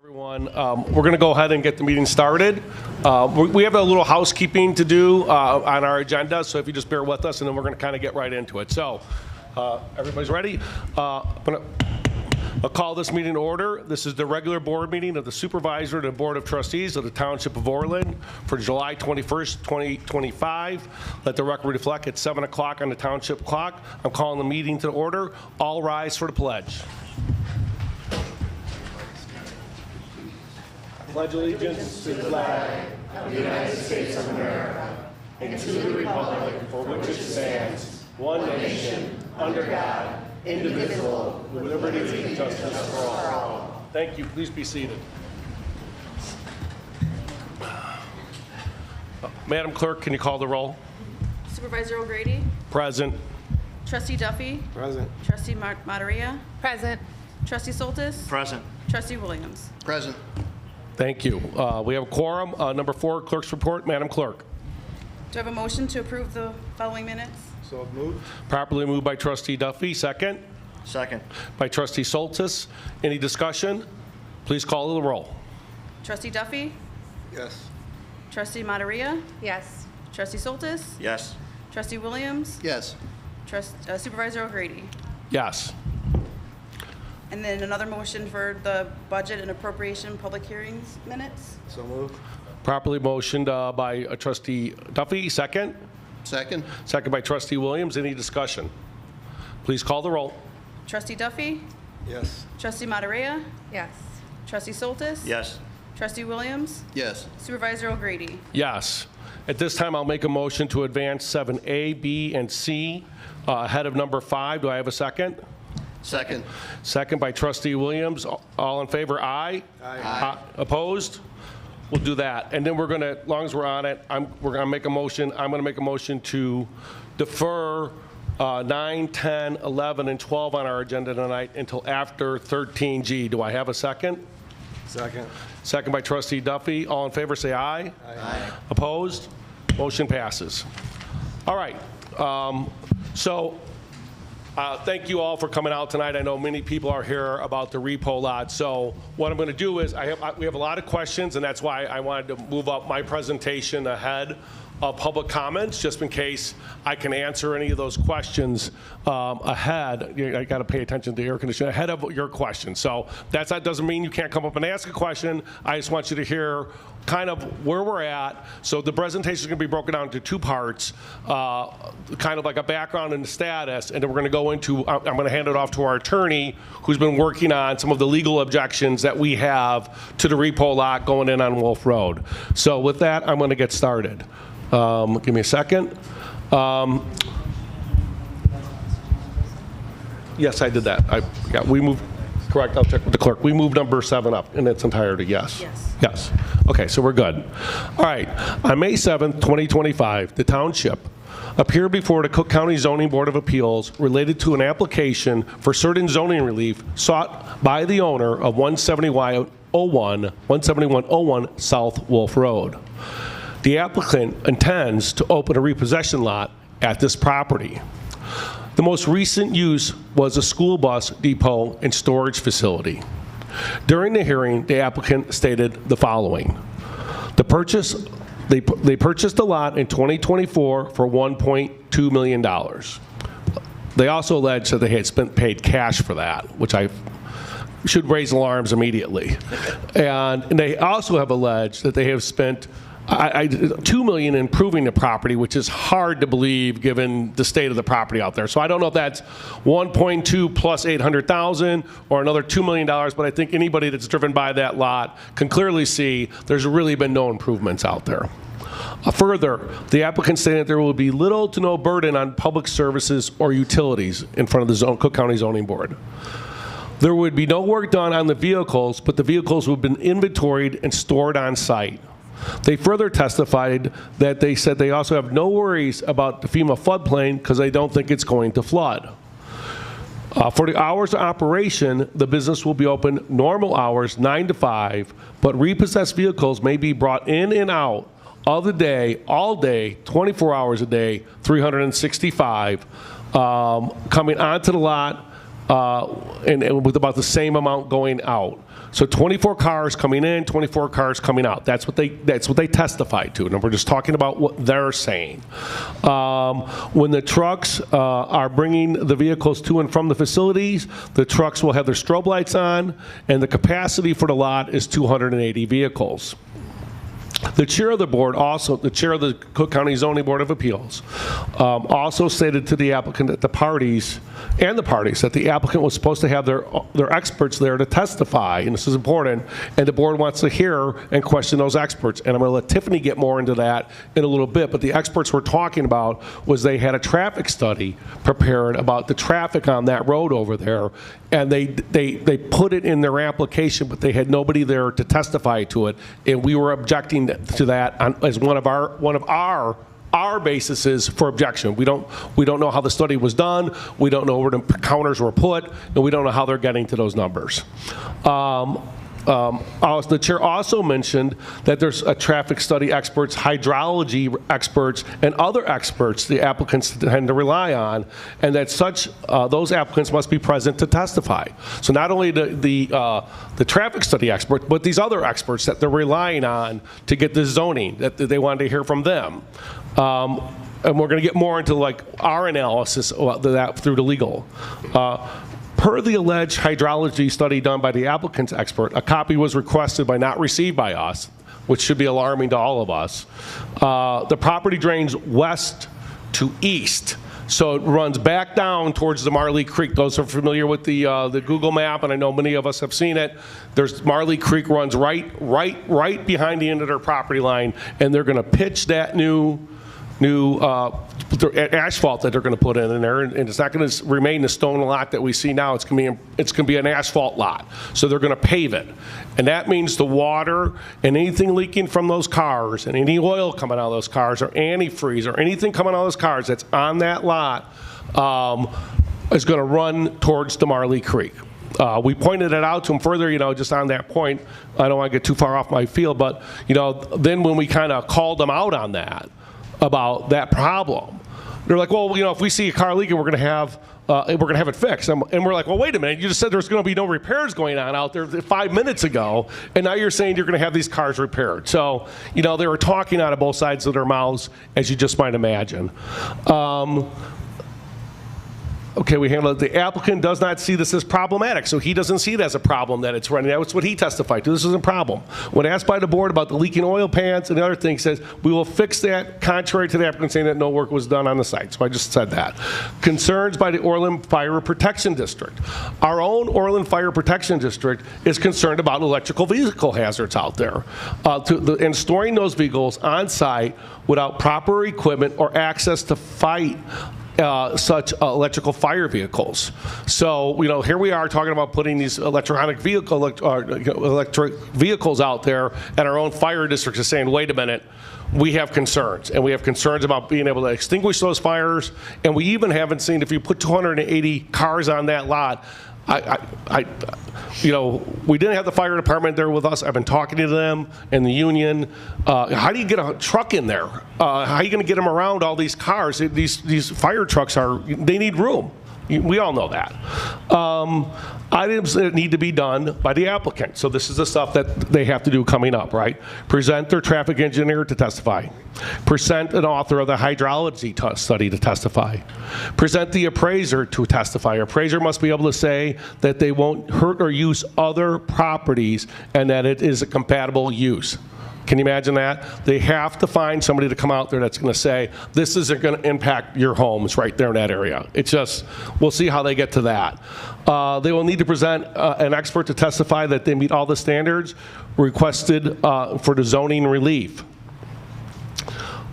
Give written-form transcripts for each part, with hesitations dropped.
Everyone, we're going to go ahead and get the meeting started. We have a little housekeeping to do on our agenda, so if you just bear with us, and then we're going to kind of get right into it. So, everybody's ready? I'll call this meeting to order. This is the regular board meeting of the Supervisor and Board of Trustees of the Township of Orland for July 21st, 2025. Let the record reflect at 7 o'clock on the Township clock. I'm calling the meeting to order. All rise for the pledge. Pledge allegiance to the flag of the United States of America and to the republic for which it stands, one nation, under God, indivisible, with liberty and justice for all. Thank you. Please be seated. Madam Clerk, can you call the roll? Supervisor O'Grady? Present. Trustee Duffy? Present. Trustee Maderia? Present. Trustee Soltis? Present. Trustee Williams? Present. Thank you. We have a quorum. Number 4, Clerk's report. Madam Clerk. Do I have a motion to approve the following minutes? So moved. Properly moved by Trustee Duffy. Second. Second. By Trustee Soltis. Any discussion? Please call the roll. Trustee Duffy? Yes. Trustee Maderia? Yes. Trustee Soltis? Yes. Trustee Williams? Yes. Supervisor O'Grady? Yes. And then another motion for the budget and appropriation public hearings minutes? So moved. Properly motioned by Trustee Duffy. Second. Second. Second by Trustee Williams. Any discussion? Please call the roll. Trustee Duffy? Yes. Trustee Maderia? Yes. Trustee Soltis? Yes. Trustee Williams? Yes. Supervisor O'Grady? Yes. At this time, I'll make a motion to advance 7A, B, and C ahead of number 5. Do I have a second? Second. Second by Trustee Williams. All in favor, aye? Aye. Opposed? We'll do that. And then we're going to, as long as we're on it, we're going to make a motion. I'm going to make a motion to defer 9, 10, 11, and 12 on our agenda tonight until after 13G. Do I have a second? Second. Second by Trustee Duffy. All in favor, say aye. Aye. Opposed? Motion passes. All right. Thank you all for coming out tonight. I know many people are here about the repo lot. So what I'm going to do is we have a lot of questions, and that's why I wanted to move up my presentation ahead of public comments, just in case I can answer any of those questions ahead. I got to pay attention to air conditioning ahead of your questions. So that doesn't mean you can't come up and ask a question. I just want you to hear kind of where we're at. So the presentation is going to be broken down into 2 parts, kind of like a background and status, and then we're going to go into, I'm going to hand it off to our attorney who's been working on some of the legal objections that we have to the repo lot going in on Wolf Road. So with that, I'm going to get started. Give me a second. Yes, I did that. We moved, correct, I'll check with the clerk. We moved number 7 up in its entirety, yes? Yes. Yes. Okay, so we're good. All right, on May 7th, 2025, the township appeared before the Cook County Zoning Board of Appeals related to an application for certain zoning relief sought by the owner of 17101 South Wolf Road. The applicant intends to open a repossession lot at this property. The most recent use was a school bus depot and storage facility. During the hearing, the applicant stated the following. They purchased the lot in 2024 for $1.2 million. They also alleged that they had paid cash for that, which I should raise alarms immediately. And they also have alleged that they have spent $2 million in improving the property, which is hard to believe given the state of the property out there. So I don't know if that's 1.2 plus 800,000 or another $2 million, but I think anybody that's driven by that lot can clearly see there's really been no improvements out there. Further, the applicant stated there will be little to no burden on public services or utilities in front of the Cook County Zoning Board. There would be no work done on the vehicles, but the vehicles would have been inventoried and stored on site. They further testified that they said they also have no worries about the FEMA floodplain because they don't think it's going to flood. For the hours of operation, the business will be open normal hours, 9 to 5, but repossessed vehicles may be brought in and out of the day, all day, 24 hours a day, 365, coming onto the lot and with about the same amount going out. So 24 cars coming in, 24 cars coming out. That's what they testified to, and we're just talking about what they're saying. When the trucks are bringing the vehicles to and from the facilities, the trucks will have their strobe lights on, and the capacity for the lot is 280 vehicles. The chair of the board also, the chair of the Cook County Zoning Board of Appeals, also stated to the applicant that the parties that the applicant was supposed to have their experts there to testify, and this is important, and the board wants to hear and question those experts. And I'm going to let Tiffany get more into that in a little bit, but the experts we're talking about was they had a traffic study prepared about the traffic on that road over there, and they put it in their application, but they had nobody there to testify to it, and we were objecting to that as one of our basis for objection. We don't know how the study was done. We don't know where the counters were put, and we don't know how they're getting to those numbers. The chair also mentioned that there's a traffic study experts, hydrology experts, and other experts the applicants tend to rely on, and that those applicants must be present to testify. So not only the traffic study expert, but these other experts that they're relying on to get the zoning, that they wanted to hear from them. And we're going to get more into like our analysis of that through the legal. Per the alleged hydrology study done by the applicant's expert, a copy was requested but not received by us, which should be alarming to all of us. The property drains west to east, so it runs back down towards the Marley Creek. Those who are familiar with the Google map, and I know many of us have seen it, there's Marley Creek runs right behind the end of their property line, and they're going to pitch that new asphalt that they're going to put in there, and it's not going to remain the stone lot that we see now. It's going to be an asphalt lot. So they're going to pave it, and that means the water and anything leaking from those cars and any oil coming out of those cars or antifreeze or anything coming out of those cars that's on that lot is going to run towards the Marley Creek. We pointed it out to them further, just on that point. I don't want to get too far off my field, but then when we kind of called them out on that, about that problem, they're like, well, if we see a car leaking, we're going to have it fixed. And we're like, well, wait a minute, you just said there's going to be no repairs going on out there 5 minutes ago, and now you're saying you're going to have these cars repaired. So, they were talking out of both sides of their mouths, as you just might imagine. Okay, we handle it. The applicant does not see this as problematic, so he doesn't see it as a problem that it's running. That's what he testified to. This isn't a problem. When asked by the board about the leaking oil pans and the other things, says, we will fix that, contrary to the applicant saying that no work was done on the site. So I just said that. Concerns by the Orland Fire Protection District. Our own Orland Fire Protection District is concerned about electrical vehicle hazards out there. And storing those vehicles on site without proper equipment or access to fight such electrical fire vehicles. So, here we are talking about putting these electric vehicles out there, and our own fire district is saying, wait a minute, we have concerns, and we have concerns about being able to extinguish those fires, and we even haven't seen, if you put 280 cars on that lot, we didn't have the fire department there with us. I've been talking to them and the union. How do you get a truck in there? How are you going to get them around all these cars? These fire trucks they need room. We all know that. Items that need to be done by the applicant. So this is the stuff that they have to do coming up, right? Present their traffic engineer to testify. Present an author of the hydrology study to testify. Present the appraiser to testify. Appraiser must be able to say that they won't hurt or use other properties and that it is a compatible use. Can you imagine that? They have to find somebody to come out there that's going to say, this isn't going to impact your homes right there in that area. It's just, we'll see how they get to that. They will need to present an expert to testify that they meet all the standards requested for the zoning relief.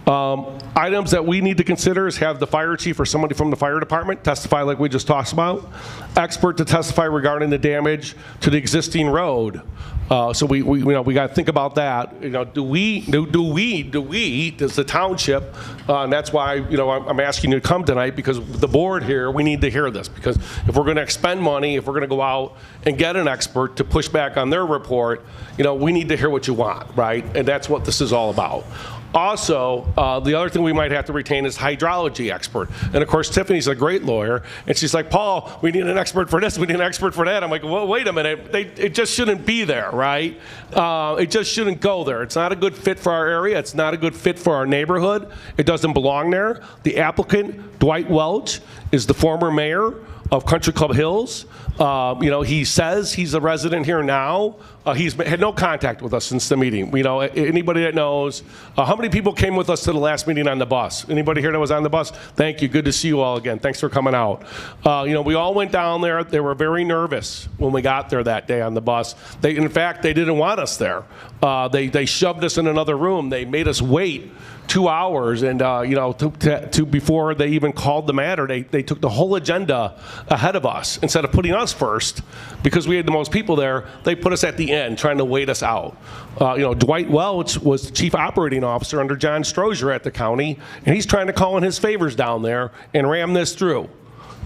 Items that we need to consider is have the fire chief or somebody from the fire department testify like we just talked about. Expert to testify regarding the damage to the existing road. So we got to think about that. Does the township, and that's why, I'm asking you to come tonight, because the board here, we need to hear this, because if we're going to expend money, if we're going to go out and get an expert to push back on their report, we need to hear what you want, right? And that's what this is all about. Also, the other thing we might have to retain is hydrology expert. And of course, Tiffany's a great lawyer, and she's like, Paul, we need an expert for this, we need an expert for that. I'm like, well, wait a minute, it just shouldn't be there, right? It just shouldn't go there. It's not a good fit for our area. It's not a good fit for our neighborhood. It doesn't belong there. The applicant, Dwight Welch, is the former mayor of Country Club Hills. He says he's a resident here now. He's had no contact with us since the meeting. Anybody that knows, how many people came with us to the last meeting on the bus? Anybody here that was on the bus? Thank you. Good to see you all again. Thanks for coming out. We all went down there. They were very nervous when we got there that day on the bus. In fact, they didn't want us there. They shoved us in another room. They made us wait 2 hours, and before they even called the matter, they took the whole agenda ahead of us. Instead of putting us first, because we had the most people there, they put us at the end, trying to wait us out. Dwight Welch was the chief operating officer under John Strozier at the county, and he's trying to call in his favors down there and ram this through.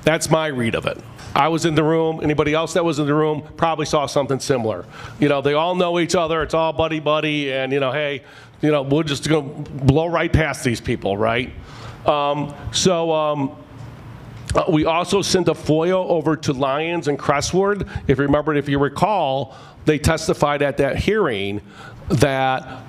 That's my read of it. I was in the room. Anybody else that was in the room probably saw something similar. They all know each other. It's all buddy-buddy, and hey, we're just going to blow right past these people, right? We also sent a FOIA over to Lyons and Crestwood. If you recall, they testified at that hearing that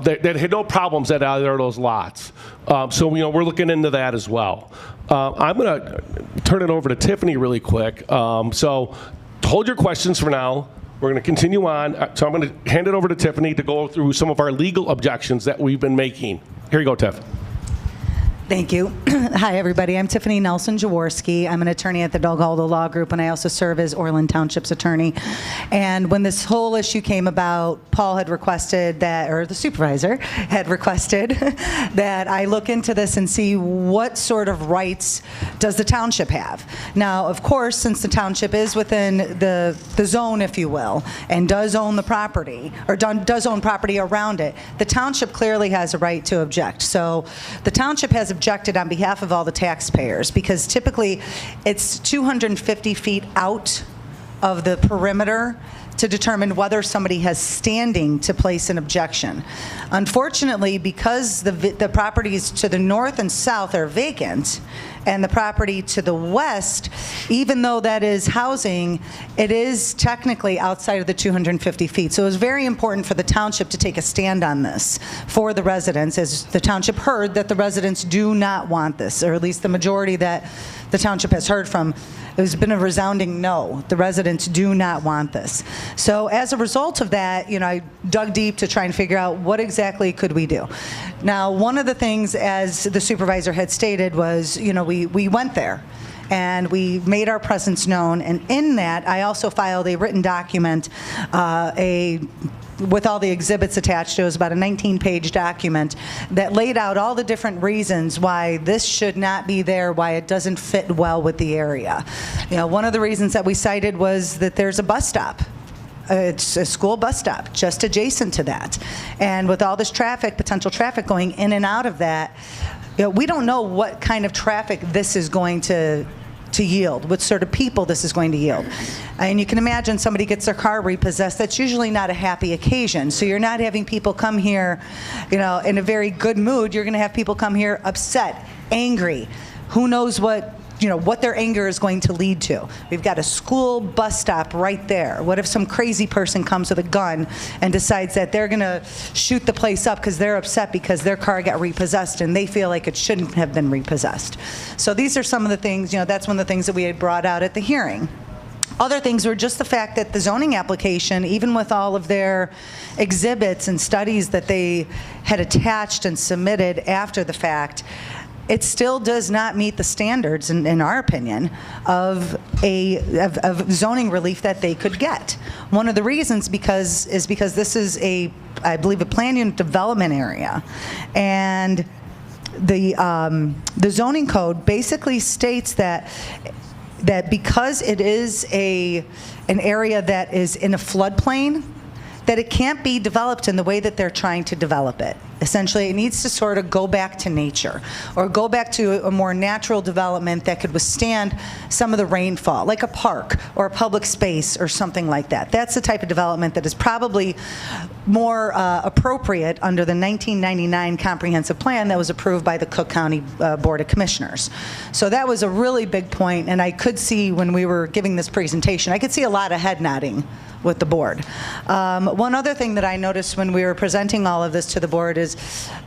they had no problems at either of those lots. We're looking into that as well. I'm going to turn it over to Tiffany really quick. So hold your questions for now. We're going to continue on. So I'm going to hand it over to Tiffany to go through some of our legal objections that we've been making. Here you go, Tiff. Thank you. Hi, everybody. I'm Tiffany Nelson-Jaworski. I'm an attorney at the Delgado Law Group, and I also serve as Orland Township's attorney. And when this whole issue came about, Paul had requested that, or the supervisor had requested that I look into this and see what sort of rights does the township have. Now, of course, since the township is within the zone, if you will, and does own the property, or does own property around it, the township clearly has a right to object. So the township has objected on behalf of all the taxpayers, because typically it's 250 feet out of the perimeter to determine whether somebody has standing to place an objection. Unfortunately, because the properties to the north and south are vacant, and the property to the west, even though that is housing, it is technically outside of the 250 feet. So it was very important for the township to take a stand on this for the residents, as the township heard that the residents do not want this, or at least the majority that the township has heard from. There's been a resounding no. The residents do not want this. So as a result of that, I dug deep to try and figure out what exactly could we do. Now, one of the things, as the supervisor had stated, was, we went there and we made our presence known. And in that, I also filed a written document, with all the exhibits attached. It was about a 19-page document that laid out all the different reasons why this should not be there, why it doesn't fit well with the area. One of the reasons that we cited was that there's a bus stop. It's a school bus stop just adjacent to that. And with all this traffic, potential traffic going in and out of that, we don't know what kind of traffic this is going to yield, what sort of people this is going to yield. And you can imagine somebody gets their car repossessed. That's usually not a happy occasion. So you're not having people come here, in a very good mood. You're going to have people come here upset, angry. Who knows what their anger is going to lead to. We've got a school bus stop right there. What if some crazy person comes with a gun and decides that they're going to shoot the place up because they're upset because their car got repossessed and they feel like it shouldn't have been repossessed? So these are some of the things, that's one of the things that we had brought out at the hearing. Other things were just the fact that the zoning application, even with all of their exhibits and studies that they had attached and submitted after the fact, it still does not meet the standards, in our opinion, of zoning relief that they could get. One of the reasons is because this is I believe, a planned unit development area, and the zoning code basically states that because it is an area that is in a floodplain, that it can't be developed in the way that they're trying to develop it. Essentially, it needs to sort of go back to nature or go back to a more natural development that could withstand some of the rainfall, like a park or a public space or something like that. That's the type of development that is probably more appropriate under the 1999 comprehensive plan that was approved by the Cook County Board of Commissioners. So that was a really big point, and I could see when we were giving this presentation, I could see a lot of head nodding with the board. One other thing that I noticed when we were presenting all of this to the board is,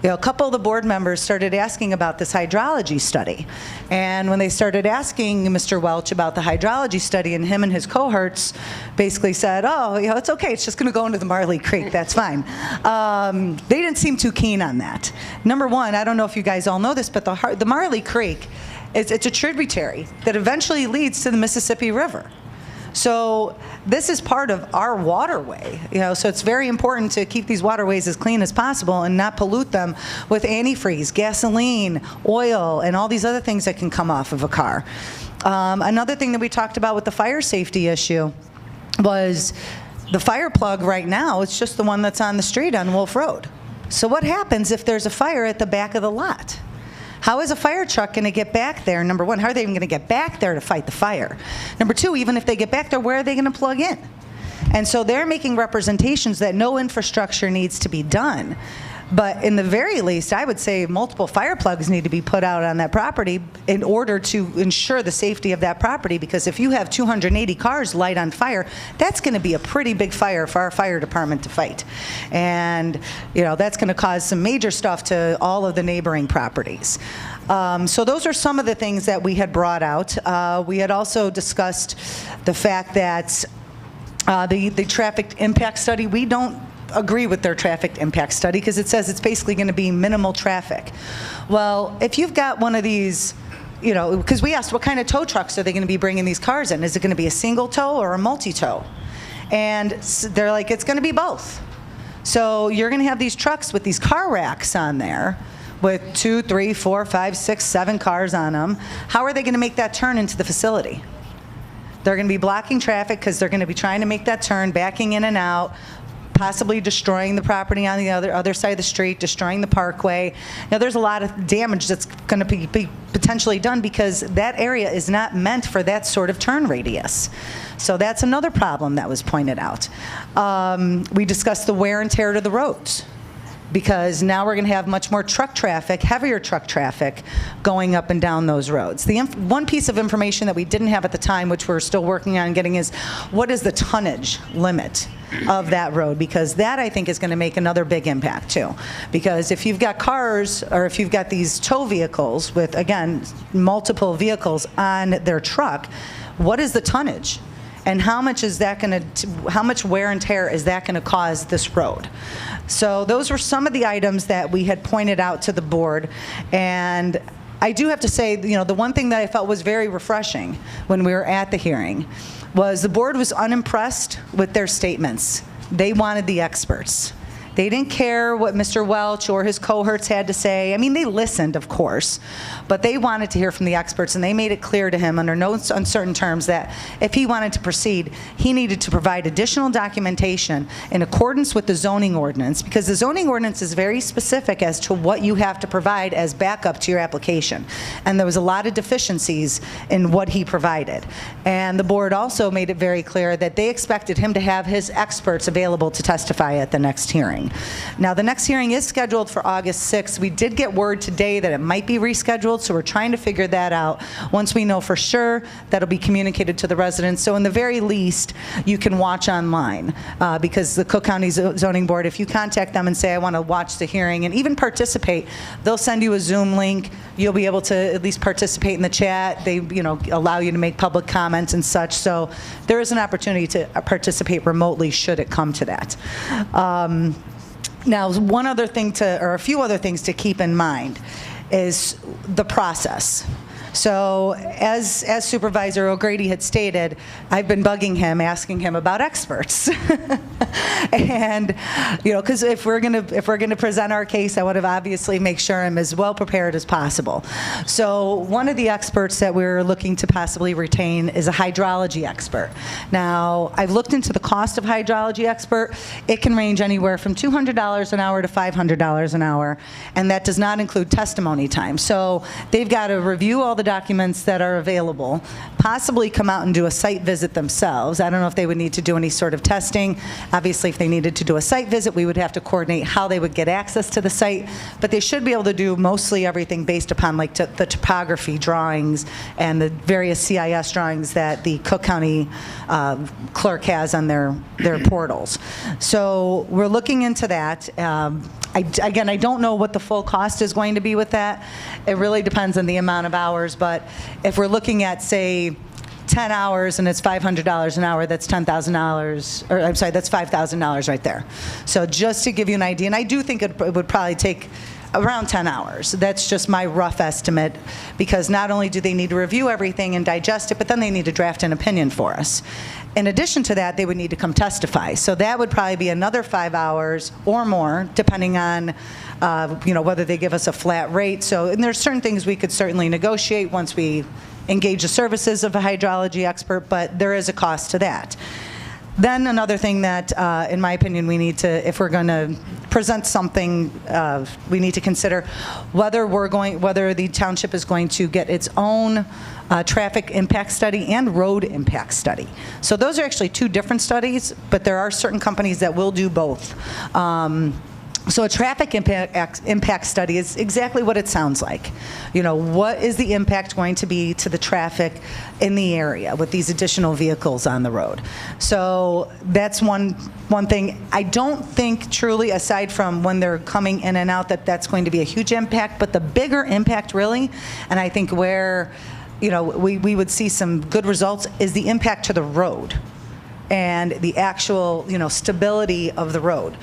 a couple of the board members started asking about this hydrology study. And when they started asking Mr. Welch about the hydrology study, and him and his cohorts basically said, oh, it's okay, it's just going to go into the Marley Creek, that's fine. They didn't seem too keen on that. Number one, I don't know if you guys all know this, but the Marley Creek, it's a tributary that eventually leads to the Mississippi River. So this is part of our waterway, so it's very important to keep these waterways as clean as possible and not pollute them with antifreeze, gasoline, oil, and all these other things that can come off of a car. Another thing that we talked about with the fire safety issue was the fire plug right now, it's just the one that's on the street on Wolf Road. So what happens if there's a fire at the back of the lot? How is a fire truck going to get back there? Number one, how are they even going to get back there to fight the fire? Number two, even if they get back there, where are they going to plug in? And so they're making representations that no infrastructure needs to be done. But in the very least, I would say multiple fire plugs need to be put out on that property in order to ensure the safety of that property, because if you have 280 cars light on fire, that's going to be a pretty big fire for our fire department to fight. And, that's going to cause some major stuff to all of the neighboring properties. So those are some of the things that we had brought out. We had also discussed the fact that the traffic impact study, we don't agree with their traffic impact study because it says it's basically going to be minimal traffic. Well, if you've got one of these, because we asked what kind of tow trucks are they going to be bringing these cars in? Is it going to be a single tow or a multi-tow? And they're like, it's going to be both. So you're going to have these trucks with these car racks on there with 2, 3, 4, 5, 6, 7 cars on them. How are they going to make that turn into the facility? They're going to be blocking traffic because they're going to be trying to make that turn, backing in and out, possibly destroying the property on the other side of the street, destroying the parkway. Now, there's a lot of damage that's going to be potentially done because that area is not meant for that sort of turn radius. So that's another problem that was pointed out. We discussed the wear and tear to the roads, because now we're going to have much more truck traffic, heavier truck traffic, going up and down those roads. The one piece of information that we didn't have at the time, which we're still working on getting, is what is the tonnage limit of that road? Because that, I think, is going to make another big impact too. Because if you've got cars, or if you've got these tow vehicles with, again, multiple vehicles on their truck, what is the tonnage? And how much is that going to, how much wear and tear is that going to cause this road? So those were some of the items that we had pointed out to the board. And I do have to say, the one thing that I felt was very refreshing when we were at the hearing was the board was unimpressed with their statements. They wanted the experts. They didn't care what Mr. Welch or his cohorts had to say. I mean, they listened, of course, but they wanted to hear from the experts, and they made it clear to him under no uncertain terms that if he wanted to proceed, he needed to provide additional documentation in accordance with the zoning ordinance, because the zoning ordinance is very specific as to what you have to provide as backup to your application. And there was a lot of deficiencies in what he provided. And the board also made it very clear that they expected him to have his experts available to testify at the next hearing. Now, the next hearing is scheduled for August 6th. We did get word today that it might be rescheduled, so we're trying to figure that out. Once we know for sure, that'll be communicated to the residents. So in the very least, you can watch online, because the Cook County Zoning Board, if you contact them and say, I want to watch the hearing and even participate, they'll send you a Zoom link. You'll be able to at least participate in the chat. They, allow you to make public comments and such. So there is an opportunity to participate remotely should it come to that. Now, one other thing or a few other things to keep in mind is the process. So as Supervisor O'Grady had stated, I've been bugging him, asking him about experts. And, because if we're going to present our case, I want to obviously make sure I'm as well prepared as possible. So one of the experts that we're looking to possibly retain is a hydrology expert. Now, I've looked into the cost of hydrology expert. It can range anywhere from $200 an hour to $500 an hour, and that does not include testimony time. So they've got to review all the documents that are available, possibly come out and do a site visit themselves. I don't know if they would need to do any sort of testing. Obviously, if they needed to do a site visit, we would have to coordinate how they would get access to the site, but they should be able to do mostly everything based upon like the topography drawings and the various CIS drawings that the Cook County clerk has on their portals. So we're looking into that. Again, I don't know what the full cost is going to be with that. It really depends on the amount of hours, but if we're looking at, say, 10 hours and it's $500 an hour, that's $10,000, or I'm sorry, that's $5,000 right there. So just to give you an idea, and I do think it would probably take around 10 hours. That's just my rough estimate, because not only do they need to review everything and digest it, but then they need to draft an opinion for us. In addition to that, they would need to come testify. So that would probably be another 5 hours or more, depending on whether they give us a flat rate. So, and there's certain things we could certainly negotiate once we engage the services of a hydrology expert, but there is a cost to that. Then another thing that, in my opinion, we need to, if we're going to present something, we need to consider whether the township is going to get its own traffic impact study and road impact study. So those are actually two different studies, but there are certain companies that will do both. So a traffic impact study is exactly what it sounds like. What is the impact going to be to the traffic in the area with these additional vehicles on the road? So that's one thing. I don't think truly, aside from when they're coming in and out, that that's going to be a huge impact, but the bigger impact really, and I think where we would see some good results, is the impact to the road and the actual stability of the road.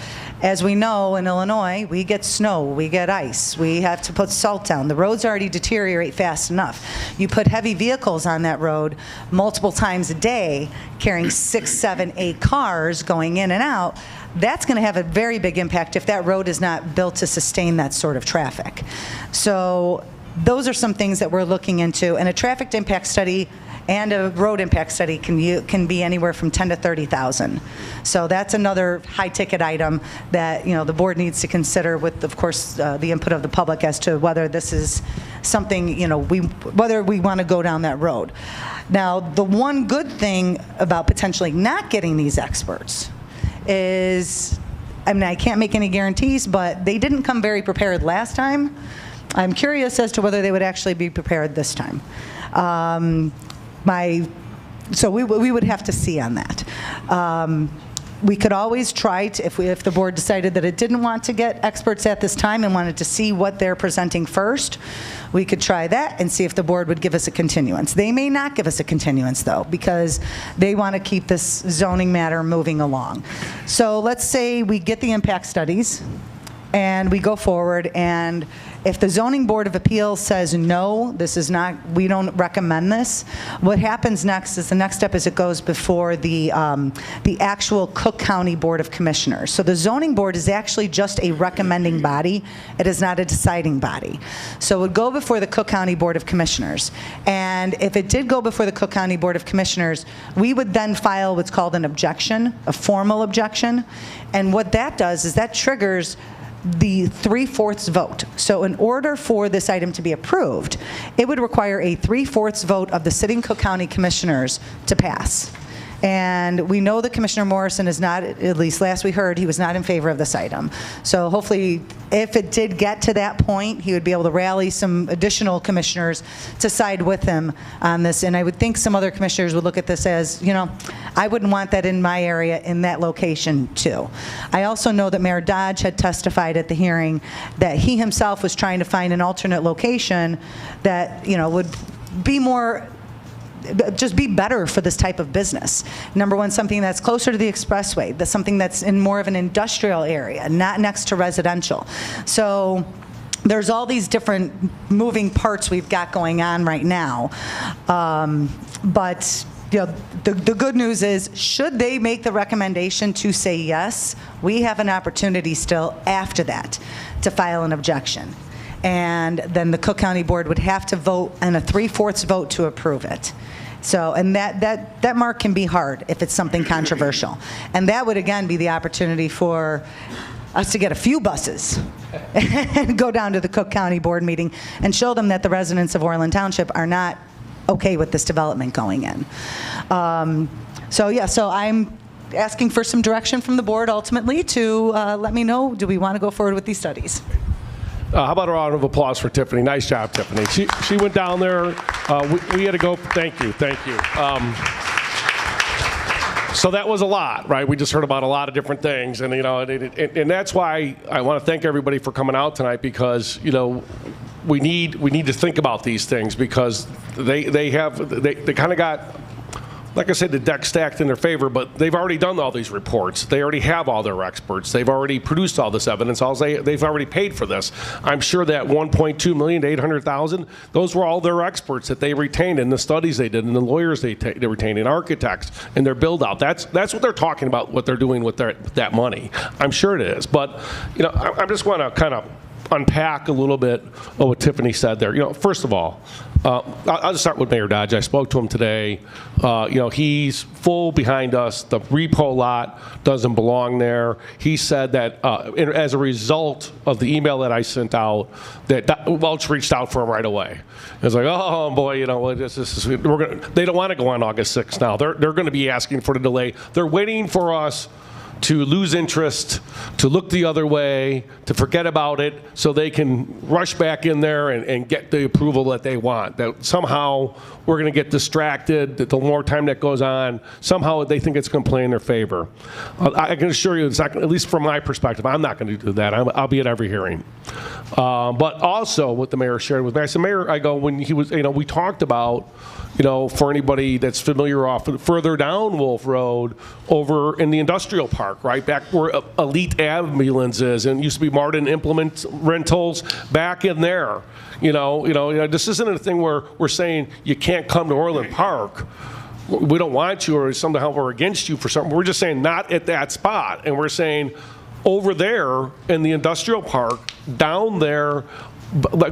As we know, in Illinois, we get snow, we get ice, we have to put salt down. The roads already deteriorate fast enough. You put heavy vehicles on that road multiple times a day, carrying 6, 7, 8 cars going in and out, that's going to have a very big impact if that road is not built to sustain that sort of traffic. So those are some things that we're looking into. And a traffic impact study and a road impact study can be anywhere from $10,000 to $30,000. So that's another high-ticket item that the board needs to consider, with, of course, the input of the public as to whether this is something whether we want to go down that road. Now, the one good thing about potentially not getting these experts is, I can't make any guarantees, but they didn't come very prepared last time. I'm curious as to whether they would actually be prepared this time. So we would have to see on that. We could always try to, if the board decided that it didn't want to get experts at this time and wanted to see what they're presenting first, we could try that and see if the board would give us a continuance. They may not give us a continuance, though, because they want to keep this zoning matter moving along. So let's say we get the impact studies and we go forward, and if the Zoning Board of Appeals says, no, this is not, we don't recommend this, what happens next is, the next step is it goes before the actual Cook County Board of Commissioners. So the Zoning Board is actually just a recommending body. It is not a deciding body. So it would go before the Cook County Board of Commissioners. And if it did go before the Cook County Board of Commissioners, we would then file what's called an objection, a formal objection. And what that does is that triggers the 3/4 vote. So in order for this item to be approved, it would require a 3/4 vote of the sitting Cook County Commissioners to pass. And we know that Commissioner Morrison is not, at least last we heard, he was not in favor of this item. So hopefully, if it did get to that point, he would be able to rally some additional commissioners to side with him on this. And I would think some other commissioners would look at this as, I wouldn't want that in my area, in that location too. I also know that Mayor Dodge had testified at the hearing that he himself was trying to find an alternate location that, would be more, just be better for this type of business. Number one, something that's closer to the expressway, that's something that's in more of an industrial area, not next to residential. So there's all these different moving parts we've got going on right now. But the good news is, should they make the recommendation to say yes, we have an opportunity still after that to file an objection. And then the Cook County Board would have to vote and a 3/4 vote to approve it. So, and that mark can be hard if it's something controversial. And that would, again, be the opportunity for us to get a few buses and go down to the Cook County Board meeting and show them that the residents of Orland Township are not okay with this development going in. So I'm asking for some direction from the board ultimately to let me know, do we want to go forward with these studies? How about a round of applause for Tiffany? Nice job, Tiffany. She went down there. We had to go. Thank you. So that was a lot, right? We just heard about a lot of different things, and and that's why I want to thank everybody for coming out tonight, because we need to think about these things, because they kind of got, like I said, the deck stacked in their favor, but they've already done all these reports. They already have all their experts. They've already produced all this evidence. They've already paid for this. I'm sure that $1.2 million to $800,000, those were all their experts that they retained in the studies they did, and the lawyers they retained, and architects, and their build out. That's what they're talking about, what they're doing with that money. I'm sure it is. But I just want to kind of unpack a little bit of what Tiffany said there. First of all, I'll just start with Mayor Dodge. I spoke to him today. He's full behind us. The repo lot doesn't belong there. He said that as a result of the email that I sent out, that Welch reached out for him right away. It was like, oh boy, they don't want to go on August 6th now. They're going to be asking for the delay. They're waiting for us to lose interest, to look the other way, to forget about it, so they can rush back in there and get the approval that they want. That somehow we're going to get distracted, that the more time that goes on, somehow they think it's going to play in their favor. I can assure you, at least from my perspective, I'm not going to do that. I'll be at every hearing. But also what the mayor shared with me, I said, Mayor, when he was, we talked about, for anybody that's familiar further down Wolf Road, over in the industrial park, right back where Elite Ambulance is, and used to be Martin Implement Rentals, back in there. This isn't a thing where we're saying you can't come to Orland Park. We don't want you, or somehow we're against you for something. We're just saying not at that spot, and we're saying over there in the industrial park, down there,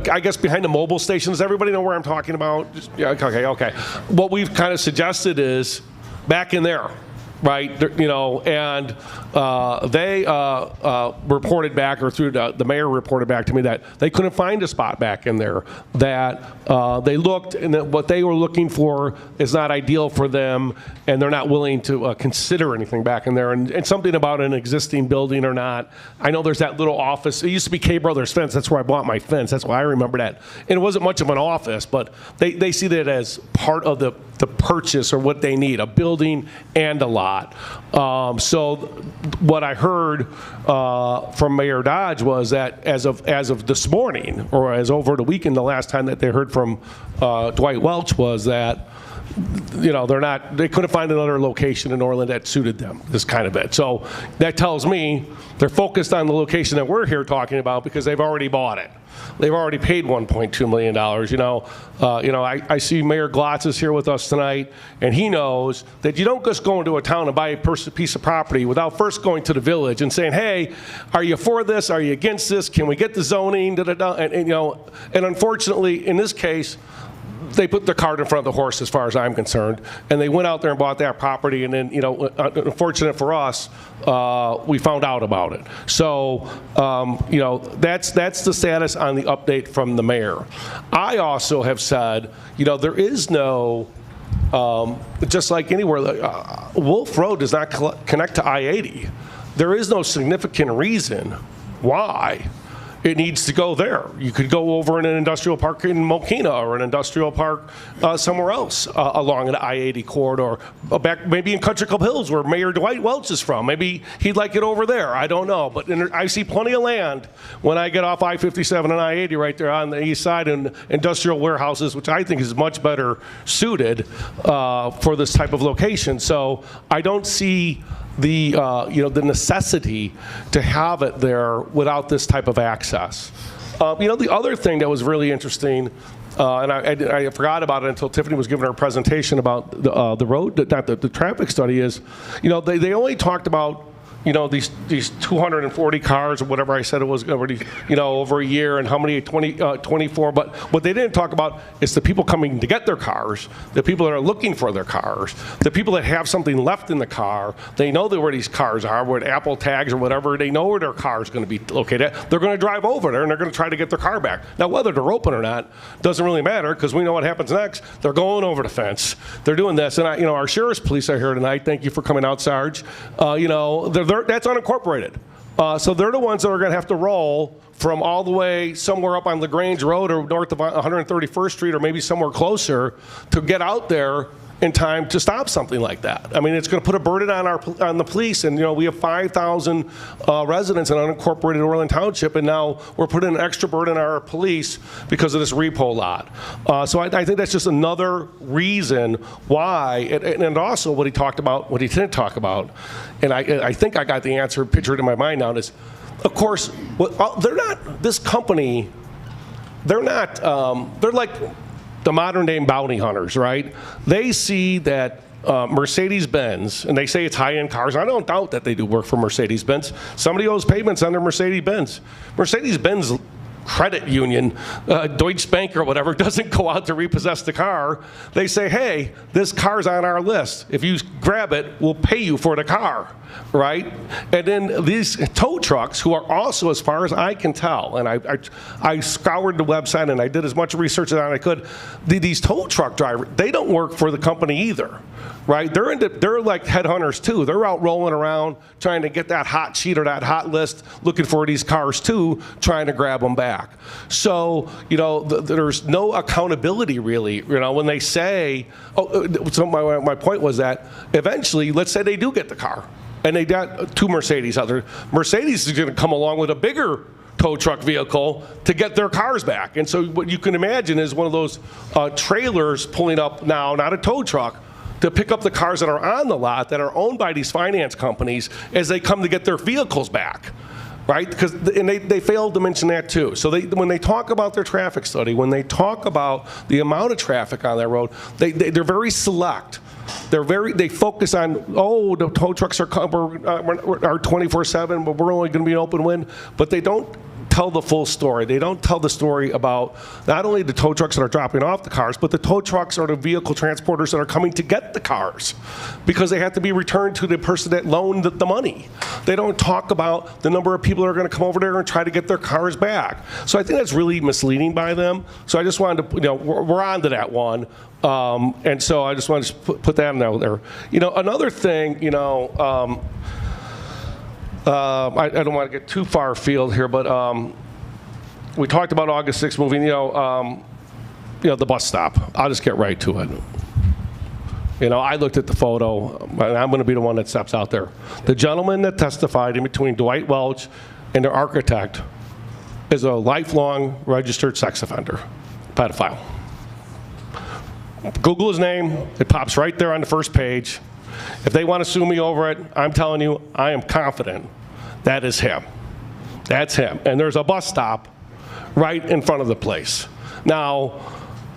I guess behind the mobile stations. Does everybody know where I'm talking about? Okay. What we've kind of suggested is back in there, right? And they reported back, or through the mayor reported back to me, that they couldn't find a spot back in there. That they looked, and that what they were looking for is not ideal for them, and they're not willing to consider anything back in there. And something about an existing building or not. I know there's that little office. It used to be K Brothers Fence. That's where I bought my fence. That's why I remember that. And it wasn't much of an office, but they see that as part of the purchase, or what they need, a building and a lot. So what I heard from Mayor Dodge was that as of this morning, or as over the weekend, the last time that they heard from Dwight Welch, was that they couldn't find another location in Orland that suited them, this kind of it. So that tells me they're focused on the location that we're here talking about, because they've already bought it. They've already paid $1.2 million. I see Mayor Glotz is here with us tonight, and he knows that you don't just go into a town and buy a piece of property without first going to the village and saying, hey, are you for this? Are you against this? Can we get the zoning? And unfortunately, in this case, they put the cart in front of the horse, as far as I'm concerned, and they went out there and bought that property, and then, unfortunate for us, we found out about it. So, that's the status on the update from the mayor. I also have said, there is no, just like anywhere, Wolf Road does not connect to I-80. There is no significant reason why it needs to go there. You could go over in an industrial park in Mokina, or an industrial park somewhere else along an I-80 corridor, back maybe in Country Club Hills, where Mayor Dwight Welch is from. Maybe he'd like it over there. I don't know. But I see plenty of land when I get off I-57 and I-80 right there on the east side, in industrial warehouses, which I think is much better suited for this type of location. So I don't see the necessity to have it there without this type of access. The other thing that was really interesting, and I forgot about it until Tiffany was giving her presentation about the road, not the traffic study, is, they only talked about, these 240 cars or whatever I said it was already, over a year, and how many, 24. But what they didn't talk about is the people coming to get their cars, the people that are looking for their cars, the people that have something left in the car. They know where these cars are, where Apple tags or whatever. They know where their car is going to be located at. They're going to drive over there and they're going to try to get their car back. Now, whether they're open or not doesn't really matter, because we know what happens next. They're going over the fence. They're doing this. And our sheriff's police are here tonight. Thank you for coming out, Sarge. That's unincorporated. So they're the ones that are going to have to roll from all the way somewhere up on LaGrange Road or north of 131st Street or maybe somewhere closer to get out there in time to stop something like that. I mean, it's going to put a burden on the police, and we have 5,000 residents in unincorporated Orland Township, and now we're putting an extra burden on our police because of this repo lot. So I think that's just another reason why, and also what he talked about, what he didn't talk about, and I think I got the answer pictured in my mind now, is, of course, they're not, this company, they're not, they're like the modern day bounty hunters, right? They see that Mercedes-Benz, and they say it's high-end cars. I don't doubt that they do work for Mercedes-Benz. Somebody owes payments on their Mercedes-Benz. Mercedes-Benz credit union, Deutsche Bank or whatever, doesn't go out to repossess the car. They say, hey, this car's on our list. If you grab it, we'll pay you for the car, right? And then these tow trucks, who are also, as far as I can tell, and I scoured the website and I did as much research as I could, these tow truck drivers, they don't work for the company either, right? They're like headhunters too. They're out rolling around trying to get that hot sheet or that hot list, looking for these cars too, trying to grab them back. So, there's no accountability really, when they say, so my point was that eventually, let's say they do get the car, and they got two Mercedes out there. Mercedes is going to come along with a bigger tow truck vehicle to get their cars back. And so what you can imagine is one of those trailers pulling up now, not a tow truck, to pick up the cars that are on the lot that are owned by these finance companies as they come to get their vehicles back. Right? And they failed to mention that too. So when they talk about their traffic study, when they talk about the amount of traffic on that road, they're very select. They focus on, the tow trucks are 24/7, but we're only going to be an open wind. But they don't tell the full story. They don't tell the story about not only the tow trucks that are dropping off the cars, but the tow trucks are the vehicle transporters that are coming to get the cars, because they have to be returned to the person that loaned the money. They don't talk about the number of people that are going to come over there and try to get their cars back. So I think that's really misleading by them. So I just wanted to, we're on to that one. And so I just wanted to put that out there. Another thing, I don't want to get too far afield here, but we talked about August 6th moving, the bus stop. I'll just get right to it. I looked at the photo, and I'm going to be the one that steps out there. The gentleman that testified in between Dwight Welch and the architect is a lifelong registered sex offender, pedophile. Google his name, it pops right there on the first page. If they want to sue me over it, I'm telling you, I am confident that is him. That's him. And there's a bus stop right in front of the place. Now,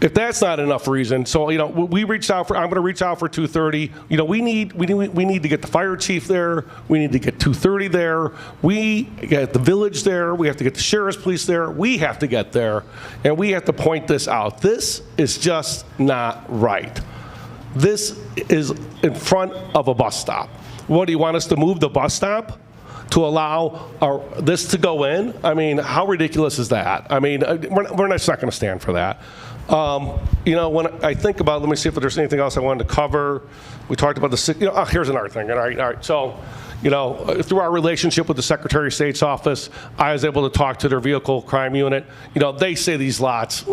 if that's not enough reason, so we reached out for. I'm going to reach out for 230. We need to get the fire chief there. We need to get 230 there. We get the village there. We have to get the sheriff's police there. We have to get there, and we have to point this out. This is just not right. This is in front of a bus stop. What, do you want us to move the bus stop to allow this to go in? I mean, how ridiculous is that? I mean, we're just not going to stand for that. When I think about, let me see if there's anything else I wanted to cover. We talked about the, here's another thing. All right. So, through our relationship with the Secretary of State's office, I was able to talk to their vehicle crime unit. They say these lots,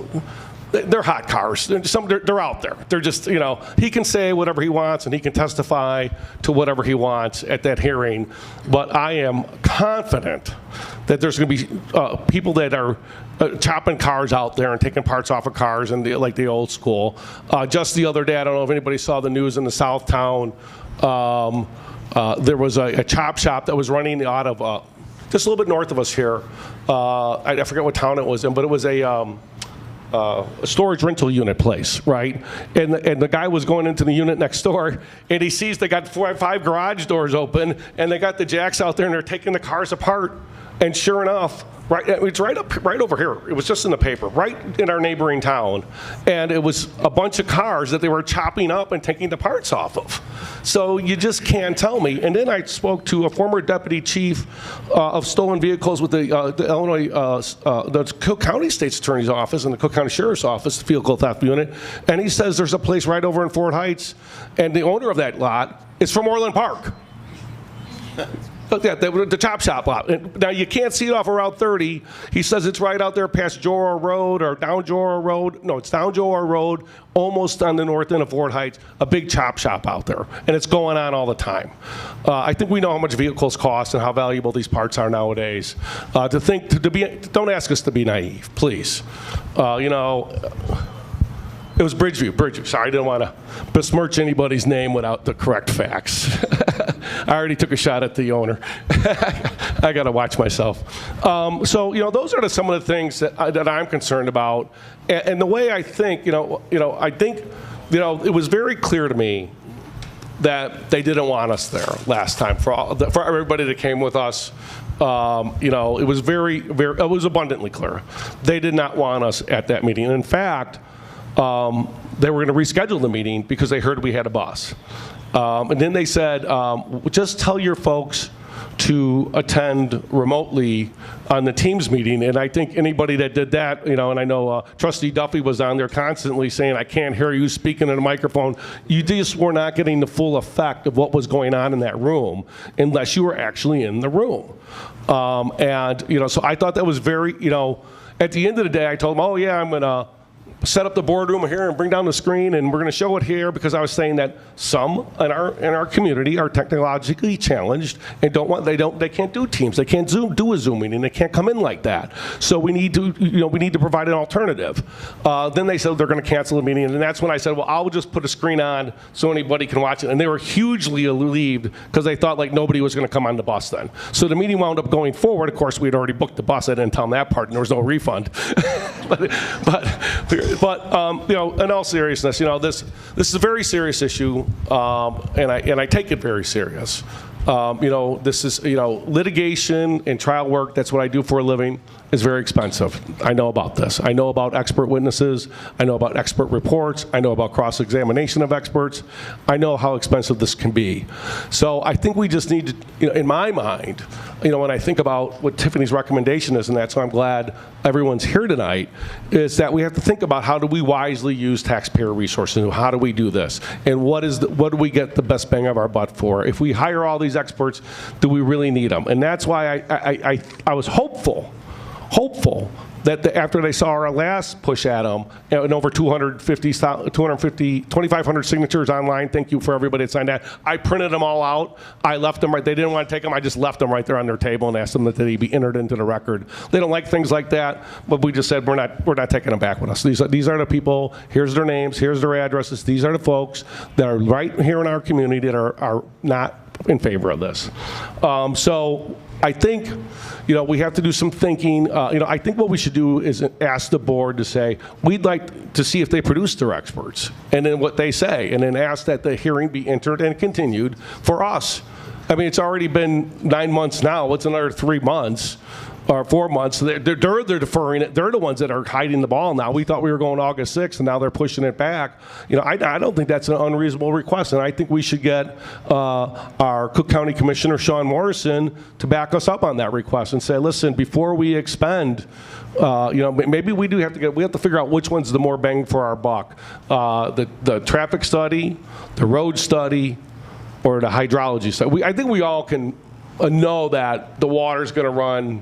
they're hot cars. They're out there. They're just, he can say whatever he wants and he can testify to whatever he wants at that hearing. But I am confident that there's going to be people that are chopping cars out there and taking parts off of cars and like the old school. Just the other day, I don't know if anybody saw the news in the Southtown. There was a chop shop that was running out of just a little bit north of us here. I forget what town it was in, but it was a storage rental unit place, right? And the guy was going into the unit next door, and he sees they got 4 or 5 garage doors open, and they got the jacks out there, and they're taking the cars apart. And sure enough, it's right over here. It was just in the paper, right in our neighboring town, and it was a bunch of cars that they were chopping up and taking the parts off of. So you just can't tell me. And then I spoke to a former deputy chief of stolen vehicles with the Illinois, the Cook County State's Attorney's Office and the Cook County Sheriff's Office, the vehicle theft unit, and he says there's a place right over in Fort Heights, and the owner of that lot is from Orland Park. Look at that, the chop shop lot. Now, you can't see it off of Route 30. He says it's right out there past Jora Road or down Jora Road. No, it's down Jora Road, almost on the north end of Fort Heights, a big chop shop out there. And it's going on all the time. I think we know how much vehicles cost and how valuable these parts are nowadays. Don't ask us to be naive, please. It was Bridgeview. Sorry, I didn't want to besmirch anybody's name without the correct facts. I already took a shot at the owner. I got to watch myself. So, those are some of the things that I'm concerned about. And the way I think, I think, it was very clear to me that they didn't want us there last time. For everybody that came with us, it was it was abundantly clear. They did not want us at that meeting. And in fact, they were going to reschedule the meeting because they heard we had a bus. And then they said, just tell your folks to attend remotely on the Teams meeting. And I think anybody that did that, and I know Trustee Duffy was on there constantly saying, I can't hear you speaking in a microphone. You just were not getting the full effect of what was going on in that room unless you were actually in the room. So I thought that was very, at the end of the day, I told them, oh yeah, I'm going to set up the boardroom here and bring down the screen, and we're going to show it here, because I was saying that some in our community are technologically challenged and they can't do Teams, they can't do a Zoom meeting, they can't come in like that. So we need to provide an alternative. Then they said they're going to cancel the meeting, and that's when I said, well, I'll just put a screen on so anybody can watch it. And they were hugely relieved because they thought like nobody was going to come on the bus then. So the meeting wound up going forward. Of course, we had already booked the bus. I didn't tell them that part, and there was no refund. But in all seriousness, this is a very serious issue, and I take it very serious. This is litigation and trial work. That's what I do for a living. Is very expensive. I know about this. I know about expert witnesses. I know about expert reports. I know about cross-examination of experts. I know how expensive this can be. So I think we just need to, in my mind, when I think about what Tiffany's recommendation is, and that's why I'm glad everyone's here tonight, is that we have to think about how do we wisely use taxpayer resources, and how do we do this, and what do we get the best bang of our butt for? If we hire all these experts, do we really need them? And that's why I was hopeful that after they saw our last push at them, and over 2,500 signatures online, thank you for everybody that signed that. I printed them all out. I left them right. They didn't want to take them. I just left them right there on their table and asked them that they be entered into the record. They don't like things like that, but we just said we're not taking them back with us. These are the people. Here's their names. Here's their addresses. These are the folks that are right here in our community that are not in favor of this. So I think, we have to do some thinking. I think what we should do is ask the board to say, we'd like to see if they produce their experts, and then what they say, and then ask that the hearing be entered and continued for us. I mean, it's already been 9 months now. What's another 3 months? Or 4 months, they're deferring it. They're the ones that are hiding the ball now. We thought we were going August 6th, and now they're pushing it back. I don't think that's an unreasonable request, and I think we should get our Cook County Commissioner, Sean Morrison, to back us up on that request and say, listen, before we expend, maybe we have to figure out which one's the more bang for our buck. The traffic study, the road study, or the hydrology study. I think we all can know that the water's going to run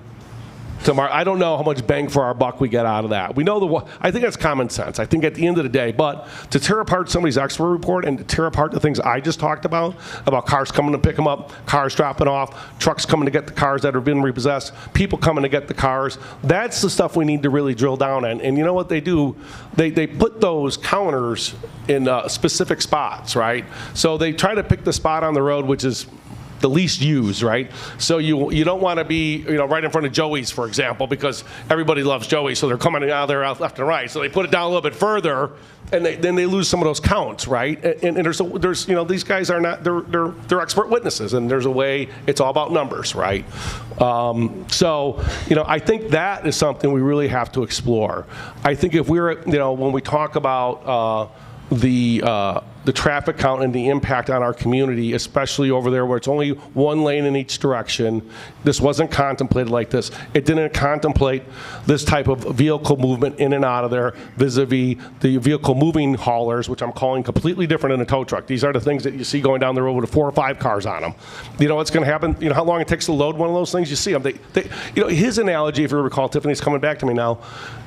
tomorrow. I don't know how much bang for our buck we get out of that. We know I think that's common sense. I think at the end of the day, but to tear apart somebody's expert report and to tear apart the things I just talked about cars coming to pick them up, cars dropping off, trucks coming to get the cars that have been repossessed, people coming to get the cars, that's the stuff we need to really drill down on. And you know what they do? They put those counters in specific spots, right? So they try to pick the spot on the road, which is the least used, right? So you don't want to be, right in front of Joey's, for example, because everybody loves Joey's, so they're coming out of there out left and right. So they put it down a little bit further, and then they lose some of those counts, right? And there's these guys are not, they're expert witnesses, and there's a way, it's all about numbers, right? So I think that is something we really have to explore. I think if we're, when we talk about the traffic count and the impact on our community, especially over there where it's only one lane in each direction. This wasn't contemplated like this. It didn't contemplate this type of vehicle movement in and out of there vis-a-vis the vehicle moving haulers, which I'm calling completely different than a tow truck. These are the things that you see going down the road with 4 or 5 cars on them. You know what's going to happen? You know how long it takes to load one of those things? You see them. His analogy, if you recall, Tiffany's coming back to me now,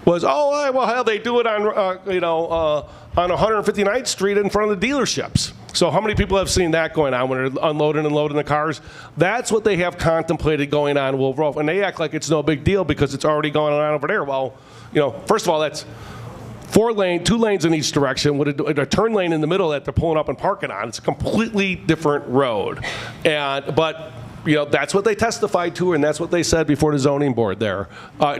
was, well, they do it on, on 159th Street in front of the dealerships. So how many people have seen that going on when they're unloading and loading the cars? That's what they have contemplated going on Wolf Road, and they act like it's no big deal because it's already going on over there. Well, first of all, that's 2 lanes in each direction with a turn lane in the middle that they're pulling up and parking on. It's a completely different road, but that's what they testified to, and that's what they said before the zoning board there,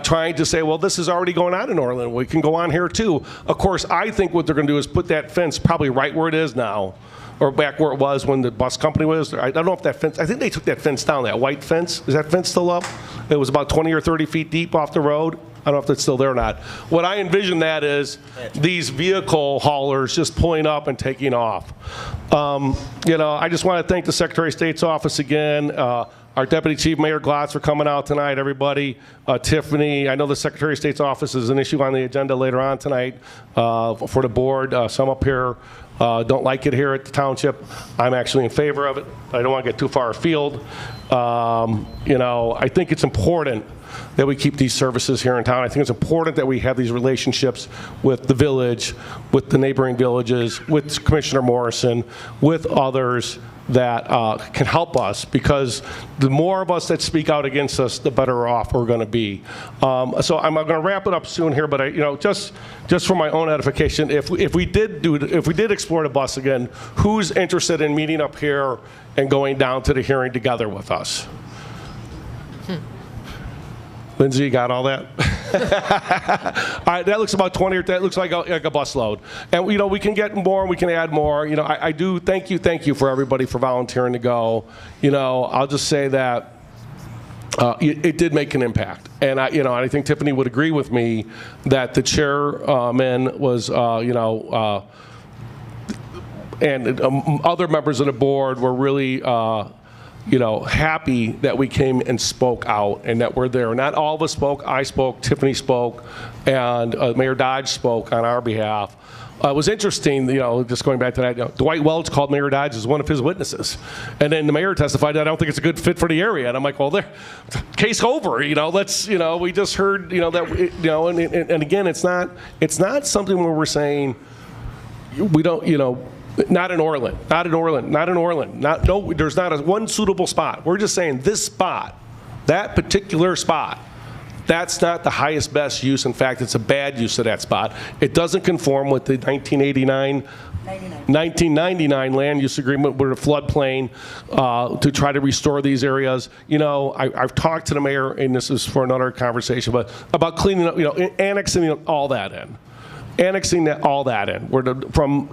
trying to say, well, this is already going on in Orland. We can go on here too. Of course, I think what they're going to do is put that fence probably right where it is now, or back where it was when the bus company was. I don't know if that fence, I think they took that fence down, that white fence. Is that fence still up? It was about 20 or 30 feet deep off the road. I don't know if that's still there or not. What I envision that is these vehicle haulers just pulling up and taking off. I just want to thank the Secretary of State's office again, our Deputy Chief Mayor Glotz for coming out tonight, everybody. Tiffany, I know the Secretary of State's office is an issue on the agenda later on tonight for the board. Some up here don't like it here at the township. I'm actually in favor of it. I don't want to get too far afield. I think it's important that we keep these services here in town. I think it's important that we have these relationships with the village, with the neighboring villages, with Commissioner Morrison, with others that can help us, because the more of us that speak out against us, the better off we're going to be. So I'm going to wrap it up soon here, but just for my own edification, if we did explore the bus again, who's interested in meeting up here and going down to the hearing together with us? Lindsay, you got all that? All right, that looks about 20, or that looks like a bus load. And we can get more, we can add more. I do thank you for everybody for volunteering to go. I'll just say that it did make an impact, and I think Tiffany would agree with me that the chairman was and other members of the board were really happy that we came and spoke out and that we're there. Not all of us spoke. I spoke, Tiffany spoke, and Mayor Dodge spoke on our behalf. It was interesting, just going back to that, Dwight Welch called Mayor Dodge as one of his witnesses. And then the mayor testified, I don't think it's a good fit for the area. And I'm like, well, case over, let's, we just heard, that, and again, it's not something where we're saying we don't, not in Orland, there's not one suitable spot. We're just saying this spot, that particular spot, that's not the highest best use. In fact, it's a bad use of that spot. It doesn't conform with the 1999 land use agreement with a floodplain to try to restore these areas. I've talked to the mayor, and this is for another conversation, but about cleaning up, annexing all that in. From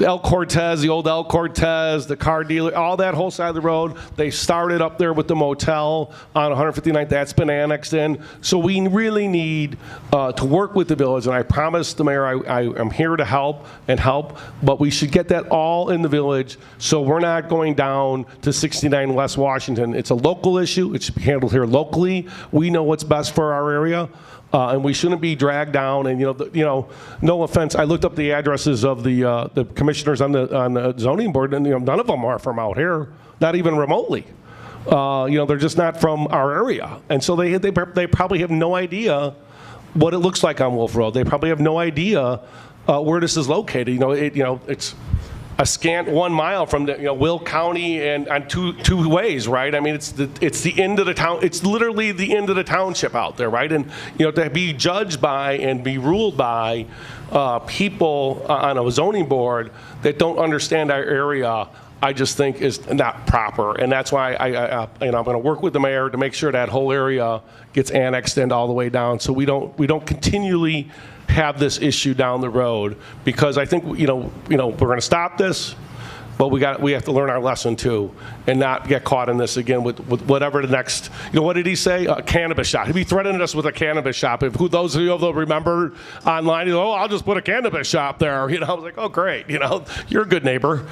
El Cortez, the old El Cortez, the car dealer, all that whole side of the road. They started up there with the motel on 159th. That's been annexed in. So we really need to work with the village. And I promised the mayor I am here to help, but we should get that all in the village so we're not going down to 69 West Washington. It's a local issue. It should be handled here locally. We know what's best for our area. And we shouldn't be dragged down. And no offense, I looked up the addresses of the commissioners on the zoning board, and none of them are from out here, not even remotely. They're just not from our area, and so they probably have no idea what it looks like on Wolf Road. They probably have no idea where this is located. It's a scant 1 mile from the Will County and on two ways, right? I mean, it's the end of the town. It's literally the end of the township out there, right? And to be judged by and be ruled by people on a zoning board that don't understand our area, I just think is not proper. And that's why I'm going to work with the mayor to make sure that whole area gets annexed in all the way down, so we don't continually have this issue down the road, because I think we're going to stop this. But we have to learn our lesson too, and not get caught in this again with whatever the next, what did he say? A cannabis shop. He threatened us with a cannabis shop. If those of you that remember online, I'll just put a cannabis shop there. I was like, oh great, you're a good neighbor,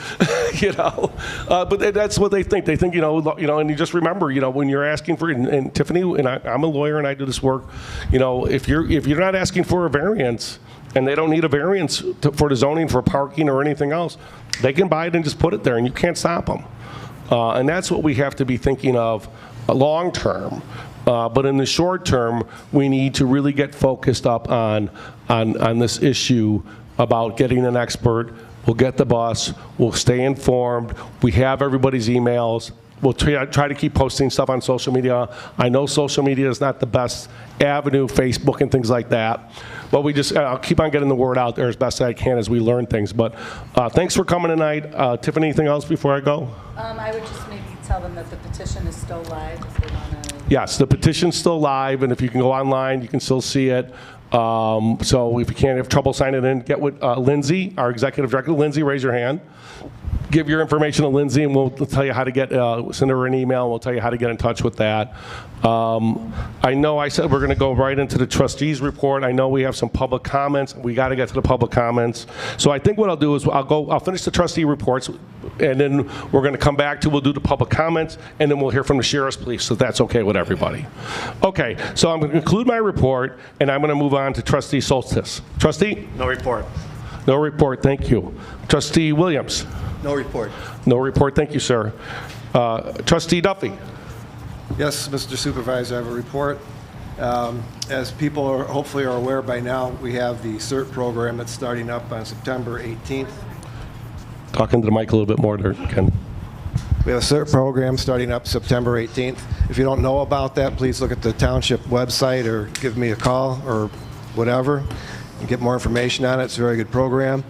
But that's what they think. They think, and you just remember, when you're asking for, and Tiffany, and I'm a lawyer and I do this work, if you're not asking for a variance, and they don't need a variance for the zoning for parking or anything else, they can buy it and just put it there, and you can't stop them. And that's what we have to be thinking of long term. But in the short term, we need to really get focused up on this issue about getting an expert. We'll get the bus. We'll stay informed. We have everybody's emails. We'll try to keep posting stuff on social media. I know social media is not the best avenue, Facebook and things like that. But I'll keep on getting the word out there as best I can as we learn things. But thanks for coming tonight. Tiffany, anything else before I go? I would just maybe tell them that the petition is still live if they want to. Yes, the petition's still live, and if you can go online, you can still see it. So if you can't have trouble signing in, get with Lindsay, our executive director. Lindsay, raise your hand. Give your information to Lindsay, and we'll tell you how to send her an email, and we'll tell you how to get in touch with that. I know I said we're going to go right into the trustees report. I know we have some public comments. We got to get to the public comments. So I think what I'll do is I'll finish the trustee reports, and then we're going to come back we'll do the public comments, and then we'll hear from the sheriff's police, so that's okay with everybody. Okay, so I'm going to conclude my report, and I'm going to move on to trustee Soltis. Trustee? No report. No report, thank you. Trustee Williams? No report. No report, thank you, sir. Trustee Duffy? Yes, Mr. Supervisor, I have a report. As people hopefully are aware by now, we have the CERT program that's starting up on September 18th. Talking to the mic a little bit more there, Ken. We have a CERT program starting up September 18th. If you don't know about that, please look at the township website or give me a call or whatever and get more information on it. It's a very good program.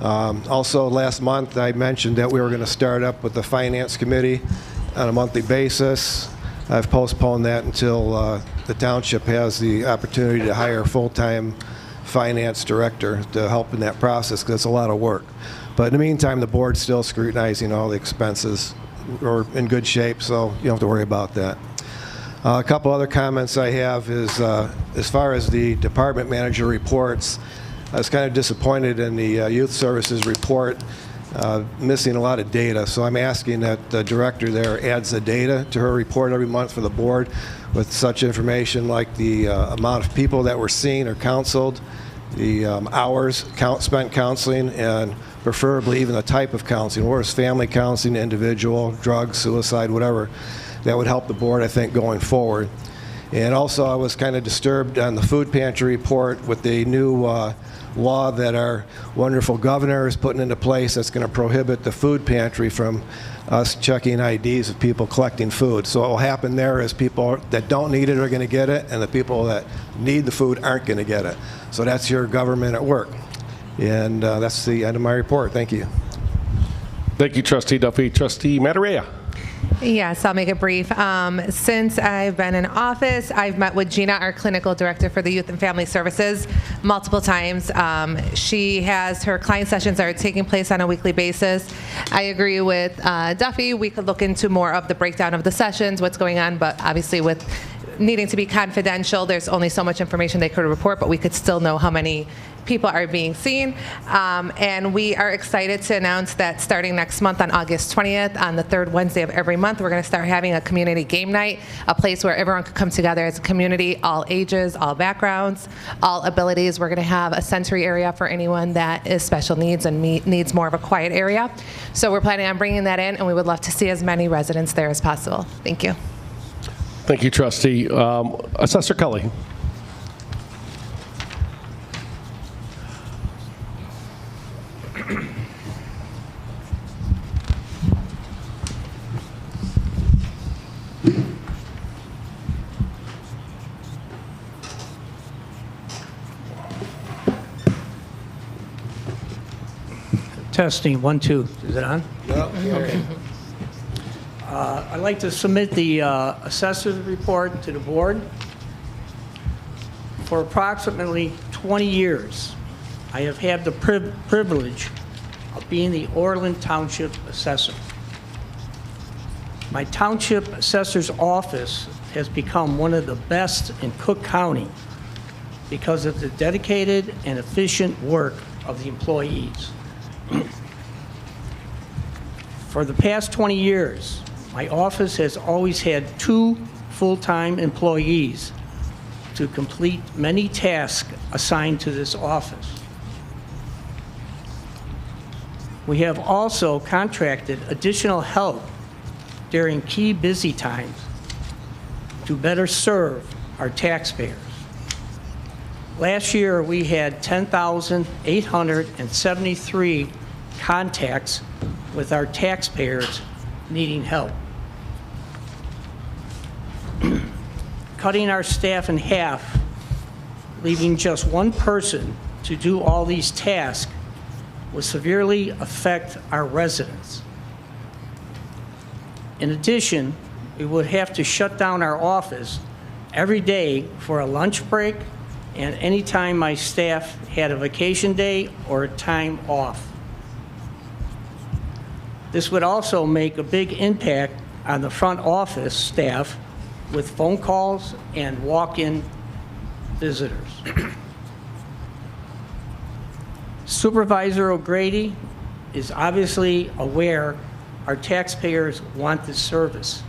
Also, last month I mentioned that we were going to start up with the Finance Committee on a monthly basis. I've postponed that until the township has the opportunity to hire a full-time finance director to help in that process, because it's a lot of work. But in the meantime, the board's still scrutinizing all the expenses. We're in good shape, so you don't have to worry about that. A couple other comments I have is, as far as the department manager reports, I was kind of disappointed in the youth services report, missing a lot of data. So I'm asking that the director there adds the data to her report every month for the board with such information like the amount of people that were seen or counseled, the hours spent counseling, and preferably even the type of counseling, whether it's family counseling, individual, drugs, suicide, whatever. That would help the board, I think, going forward. And also, I was kind of disturbed on the food pantry report with the new law that our wonderful governor is putting into place that's going to prohibit the food pantry from us checking IDs of people collecting food. So what will happen there is people that don't need it are going to get it, and the people that need the food aren't going to get it. So that's your government at work. And that's the end of my report. Thank you. Thank you, Trustee Duffy. Trustee Matarea? Yes, I'll make it brief. Since I've been in office, I've met with Gina, our clinical director for the Youth and Family Services, multiple times. She has her client sessions that are taking place on a weekly basis. I agree with Duffy. We could look into more of the breakdown of the sessions, what's going on, but obviously with needing to be confidential, there's only so much information they could report, but we could still know how many people are being seen. And we are excited to announce that starting next month on August 20th, on the third Wednesday of every month, we're going to start having a community game night, a place where everyone can come together as a community, all ages, all backgrounds, all abilities. We're going to have a sensory area for anyone that is special needs and needs more of a quiet area. So we're planning on bringing that in, and we would love to see as many residents there as possible. Thank you. Thank you, Trustee. Assessor Kelly. Testing, 1, 2. Is it on? No. I'd like to submit the assessor's report to the board. For approximately 20 years, I have had the privilege of being the Orland Township assessor. My township assessor's office has become one of the best in Cook County because of the dedicated and efficient work of the employees. For the past 20 years, my office has always had 2 full-time employees to complete many tasks assigned to this office. We have also contracted additional help during key busy times to better serve our taxpayers. Last year, we had 10,873 contacts with our taxpayers needing help. Cutting our staff in half, leaving just one person to do all these tasks, will severely affect our residents. In addition, we would have to shut down our office every day for a lunch break and any time my staff had a vacation day or time off. This would also make a big impact on the front office staff with phone calls and walk-in visitors. Supervisor O'Grady is obviously aware our taxpayers want this service.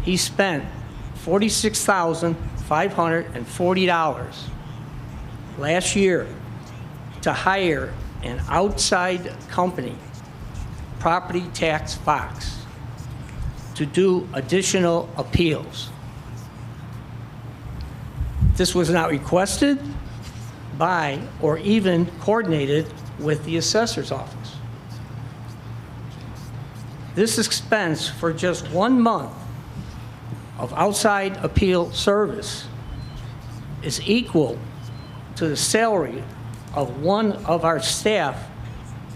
He spent $46,540 last year to hire an outside company, Property Tax Fox, to do additional appeals. This was not requested by or even coordinated with the assessor's office. This expense for just 1 month of outside appeal service is equal to the salary of one of our staff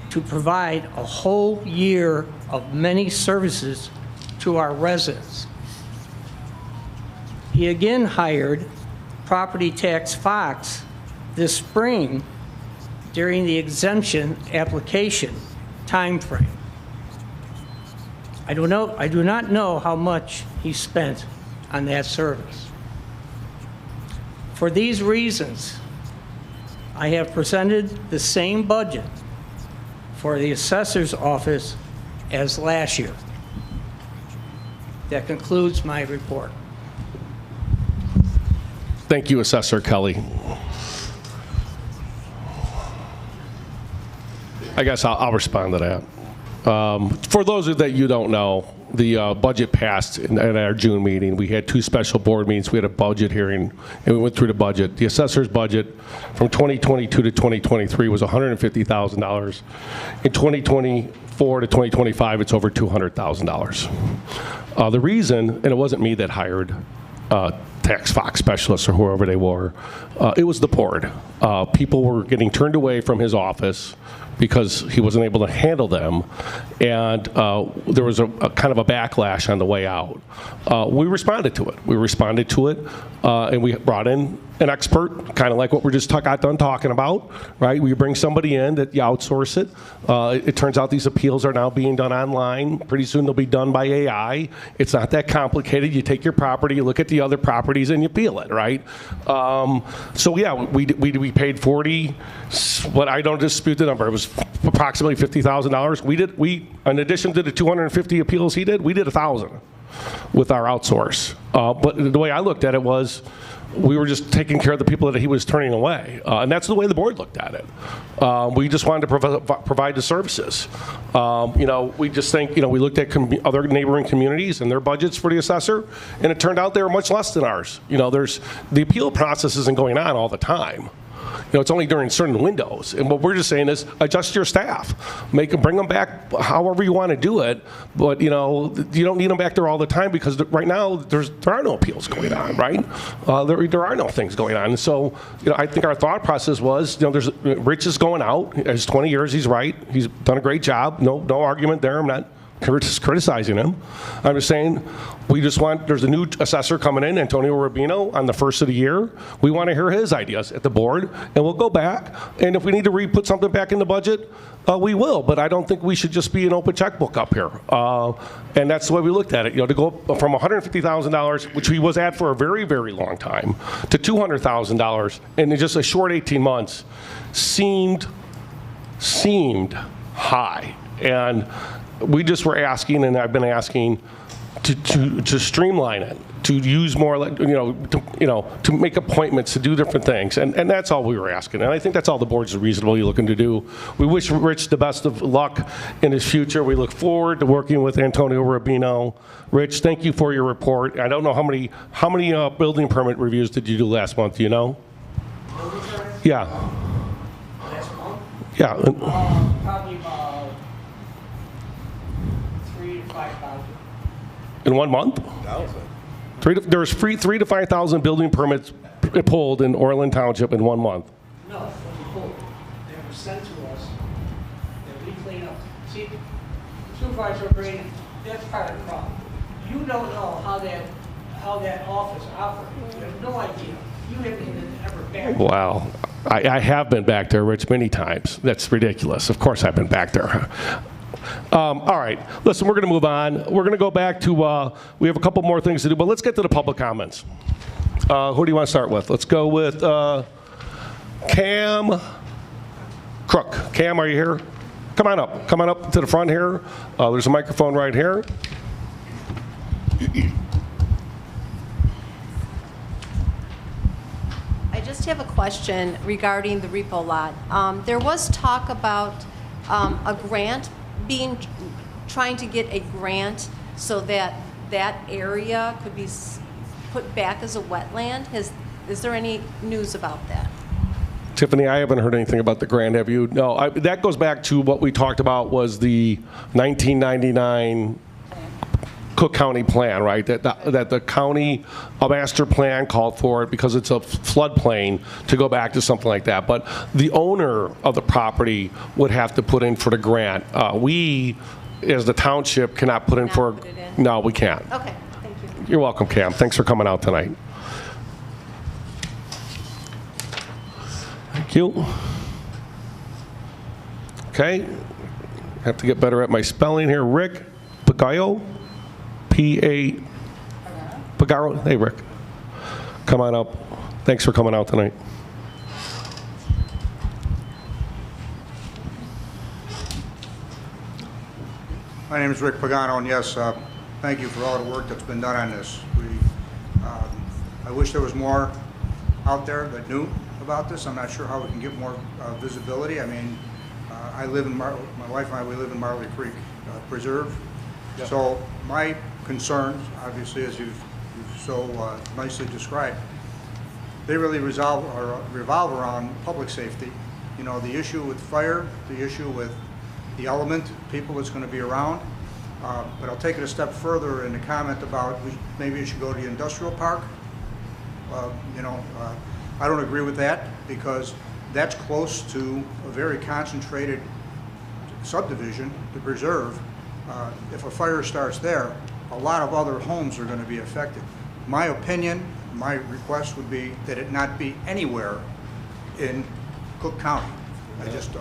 to provide a whole year of many services to our residents. He again hired Property Tax Fox this spring during the exemption application timeframe. I do not know how much he spent on that service. For these reasons, I have presented the same budget for the assessor's office as last year. That concludes my report. Thank you, Assessor Kelly. I guess I'll respond to that. For those that you don't know, the budget passed at our June meeting. We had 2 special board meetings. We had a budget hearing, and we went through the budget. The assessor's budget from 2022 to 2023 was $150,000. In 2024 to 2025, it's over $200,000. The reason, and it wasn't me that hired Tax Fox specialists or whoever they were, it was the board. People were getting turned away from his office because he wasn't able to handle them, and there was a kind of a backlash on the way out. We responded to it. And we brought in an expert, kind of like what we're just got done talking about, right? We bring somebody in that you outsource it. It turns out these appeals are now being done online. Pretty soon they'll be done by AI. It's not that complicated. You take your property, you look at the other properties, and you appeal it, right? So yeah, we paid 40, but I don't dispute the number. It was approximately $50,000. We in addition to the 250 appeals he did, we did 1,000 with our outsource. But the way I looked at it was, we were just taking care of the people that he was turning away. And that's the way the board looked at it. We just wanted to provide the services. We just think, we looked at other neighboring communities and their budgets for the assessor, and it turned out they were much less than ours. The appeal process isn't going on all the time. it's only during certain windows. And what we're just saying is adjust your staff. Bring them back however you want to do it. But, you don't need them back there all the time because right now there are no appeals going on, right? There are no things going on. And so, I think our thought process was, Rich is going out. He's 20 years. He's right. He's done a great job. No argument there. I'm not criticizing him. I'm just saying there's a new assessor coming in, Antonio Rubino, on the first of the year. We want to hear his ideas at the board, and we'll go back. And if we need to put something back in the budget, we will. But I don't think we should just be an open checkbook up here. And that's the way we looked at it. To go from $150,000, which he was at for a very, very long time, to $200,000 in just a short 18 months seemed high. And we just were asking, and I've been asking, to streamline it, to use more, to make appointments, to do different things, and that's all we were asking. And I think that's all the board's reasonably looking to do. We wish Rich the best of luck in his future. We look forward to working with Antonio Rubino. Rich, thank you for your report. I don't know how many building permit reviews did you do last month? Do you know? Yeah. Last month? Yeah. Probably about 3,000 to 5,000. In 1 month? There was 3,000 to 5,000 building permits pulled in Orland Township in 1 month. No, before. They were sent to us that we clean up. See, supervisor Brady, that's part of the problem. You don't know how that office operates. You have no idea. You haven't even ever been. Wow. I have been back there, Rich, many times. That's ridiculous. Of course I've been back there. All right. Listen, we're going to move on. We're going to go back to, we have a couple more things to do, but let's get to the public comments. Who do you want to start with? Let's go with Cam Crook. Cam, are you here? Come on up. Come on up to the front here. There's a microphone right here. I just have a question regarding the repo lot. There was talk about a grant trying to get a grant so that area could be put back as a wetland. Is there any news about that? Tiffany, I haven't heard anything about the grant, have you? No, that goes back to what we talked about was the 1999 Cook County plan, right? That the county master plan called for it because it's a floodplain to go back to something like that. But the owner of the property would have to put in for the grant. We, as the township, cannot put in for. Put it in? No, we can't. Okay, thank you. You're welcome, Cam. Thanks for coming out tonight. Thank you. Okay. Have to get better at my spelling here. Rick Pagayo. Pagaro. Hey, Rick. Come on up. Thanks for coming out tonight. My name is Rick Pagano, and yes, thank you for all the work that's been done on this. I wish there was more out there that knew about this. I'm not sure how we can get more visibility. I mean, my wife and I, we live in Marley Creek Preserve. Yep. So my concerns, obviously, as you've so nicely described, they really revolve around public safety. You know, the issue with fire, the issue with the element, people that's going to be around. But I'll take it a step further in the comment about maybe you should go to the industrial park. I don't agree with that because that's close to a very concentrated subdivision, the preserve. If a fire starts there, a lot of other homes are going to be affected. My opinion, my request would be that it not be anywhere in Cook County. It just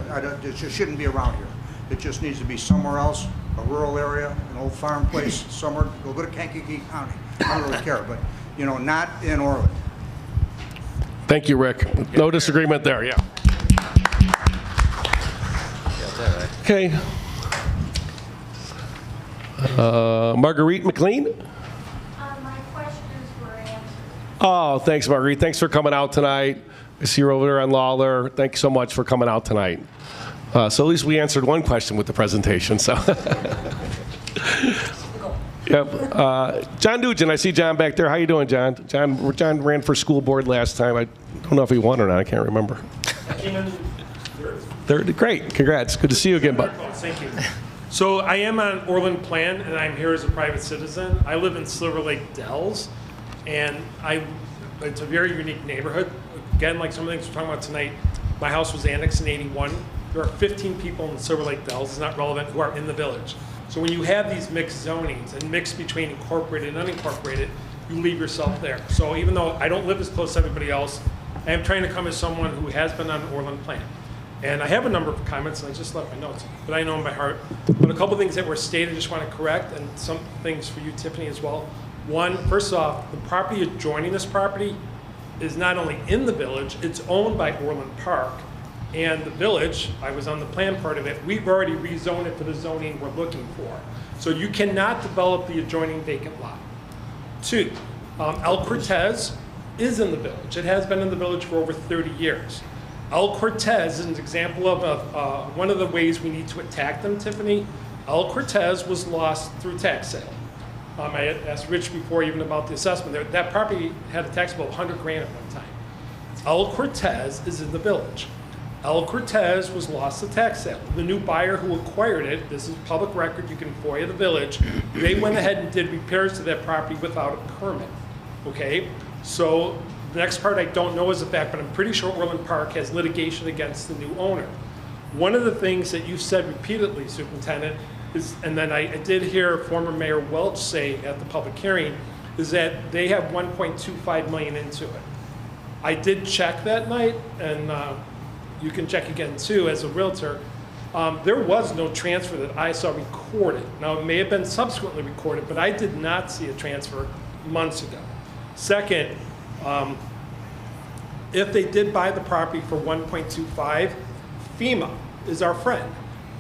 shouldn't be around here. It just needs to be somewhere else, a rural area, an old farm place, somewhere. Go to Kankakee County. I don't really care, but not in Orland. Thank you, Rick. No disagreement there. Yeah. Okay. Marguerite McLean? My questions were answered. Oh, thanks, Marguerite. Thanks for coming out tonight. I see you're over there on Lawler. Thanks so much for coming out tonight. So at least we answered one question with the presentation. So, yep. John Nugent, I see John back there. How you doing, John? John ran for school board last time. Don't know if he won or not. I can't remember. Came in Third. Great. Congrats. Good to see you again, bud. Thank you. So I am on Orland Plan, and I'm here as a private citizen. I live in Silver Lake Dells, and it's a very unique neighborhood. Again, like some of the things we're talking about tonight, my house was annexed in '81. There are 15 people in Silver Lake Dells, it's not relevant, who are in the village. So when you have these mixed zonings and mixed between incorporated and unincorporated, you leave yourself there. So even though I don't live as close to everybody else, I am trying to come as someone who has been on Orland Plan. And I have a number of comments, and I just left my notes, but I know them by heart. But a couple things that were stated, I just want to correct, and some things for you, Tiffany, as well. One, first off, the property adjoining this property is not only in the village, it's owned by Orland Park. And the village, I was on the plan part of it, we've already rezoned it for the zoning we're looking for. So you cannot develop the adjoining vacant lot. Two, El Cortez is in the village. It has been in the village for over 30 years. El Cortez is an example of one of the ways we need to attack them, Tiffany. El Cortez was lost through tax sale. I had asked Rich before even about the assessment. That property had a tax bill of 100 grand at one time. El Cortez is in the village. El Cortez was lost to tax sale. The new buyer who acquired it, this is public record, you can FOIA the village, they went ahead and did repairs to that property without a permit, okay? So the next part I don't know is the fact, but I'm pretty sure Orland Park has litigation against the new owner. One of the things that you said repeatedly, Superintendent, is, and then I did hear former Mayor Welch say at the public hearing, is that they have 1.25 million into it. I did check that night, and you can check again too as a realtor. There was no transfer that I saw recorded. Now, it may have been subsequently recorded, but I did not see a transfer months ago. Second, if they did buy the property for 1.25, FEMA is our friend.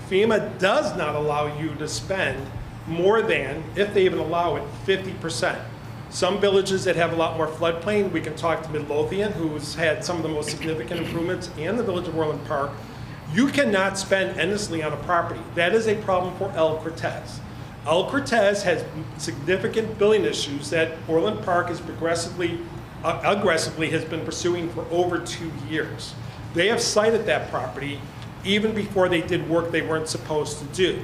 FEMA does not allow you to spend more than, if they even allow it, 50%. Some villages that have a lot more floodplain, we can talk to Midlothian, who's had some of the most significant improvements, and the village of Orland Park. You cannot spend endlessly on a property. That is a problem for El Cortez. El Cortez has significant billing issues that Orland Park is aggressively has been pursuing for over 2 years. They have cited that property even before they did work they weren't supposed to do.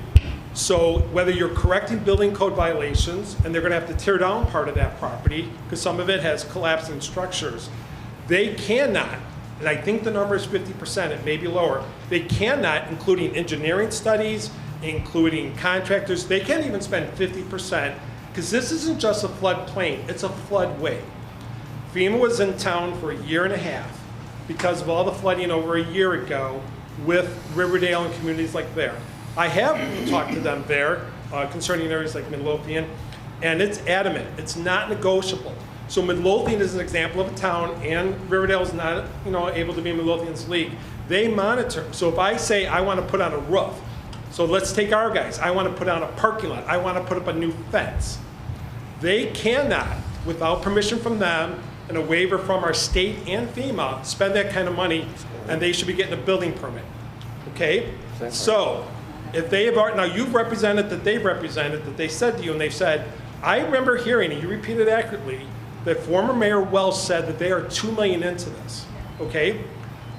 So whether you're correcting building code violations, and they're gonna have to tear down part of that property, because some of it has collapsing structures, they cannot, and I think the number is 50%, it may be lower, they cannot, including engineering studies, including contractors, they can't even spend 50%, because this isn't just a floodplain, it's a floodway. FEMA was in town for 1.5 years because of all the flooding over 1 year ago with Riverdale and communities like there. I have talked to them there concerning areas like Midlothian, and it's adamant. It's not negotiable. So Midlothian is an example of a town, and Riverdale is not, able to be in Midlothian's league. They monitor. So if I say I want to put on a roof, so let's take our guys. I want to put on a parking lot. I want to put up a new fence. They cannot, without permission from them and a waiver from our state and FEMA, spend that kind of money, and they should be getting a building permit. Okay? So if they have, now you've represented that they've represented, that they said to you, and they've said, I remember hearing, and you repeated accurately, that former Mayor Welch said that they are $2 million into this, okay?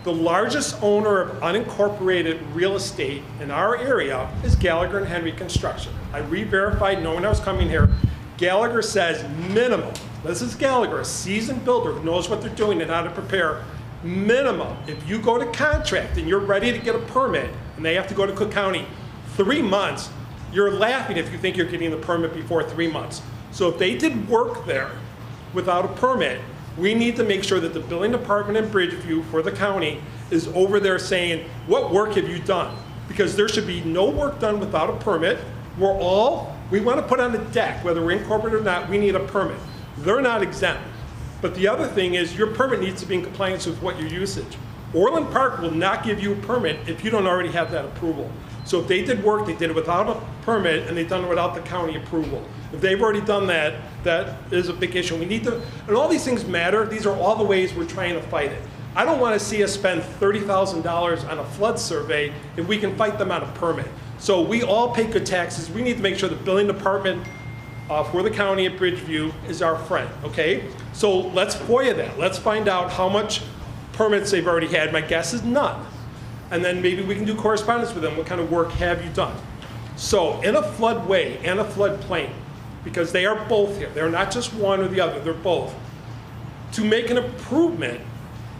The largest owner of unincorporated real estate in our area is Gallagher and Henry Construction. I re-verified, knowing I was coming here. Gallagher says minimum, this is Gallagher, a seasoned builder who knows what they're doing and how to prepare, minimum, if you go to contract and you're ready to get a permit, and they have to go to Cook County, 3 months, you're laughing if you think you're getting the permit before 3 months. So if they did work there without a permit, we need to make sure that the building department in Bridgeview for the county is over there saying, what work have you done? Because there should be no work done without a permit. We want to put on a deck, whether we're incorporated or not, we need a permit. They're not exempt. But the other thing is your permit needs to be in compliance with what your usage. Orland Park will not give you a permit if you don't already have that approval. So if they did work, they did it without a permit, and they've done it without the county approval. If they've already done that, that is a big issue. We need to, and all these things matter. These are all the ways we're trying to fight it. I don't want to see us spend $30,000 on a flood survey if we can fight them on a permit. So we all pay good taxes. We need to make sure the building department for the county at Bridgeview is our friend, okay? So let's FOIA that. Let's find out how much permits they've already had? My guess is none. And then maybe we can do correspondence with them. What kind of work have you done? So in a floodway and a floodplain, because they are both here, they're not just one or the other, they're both. To make an improvement,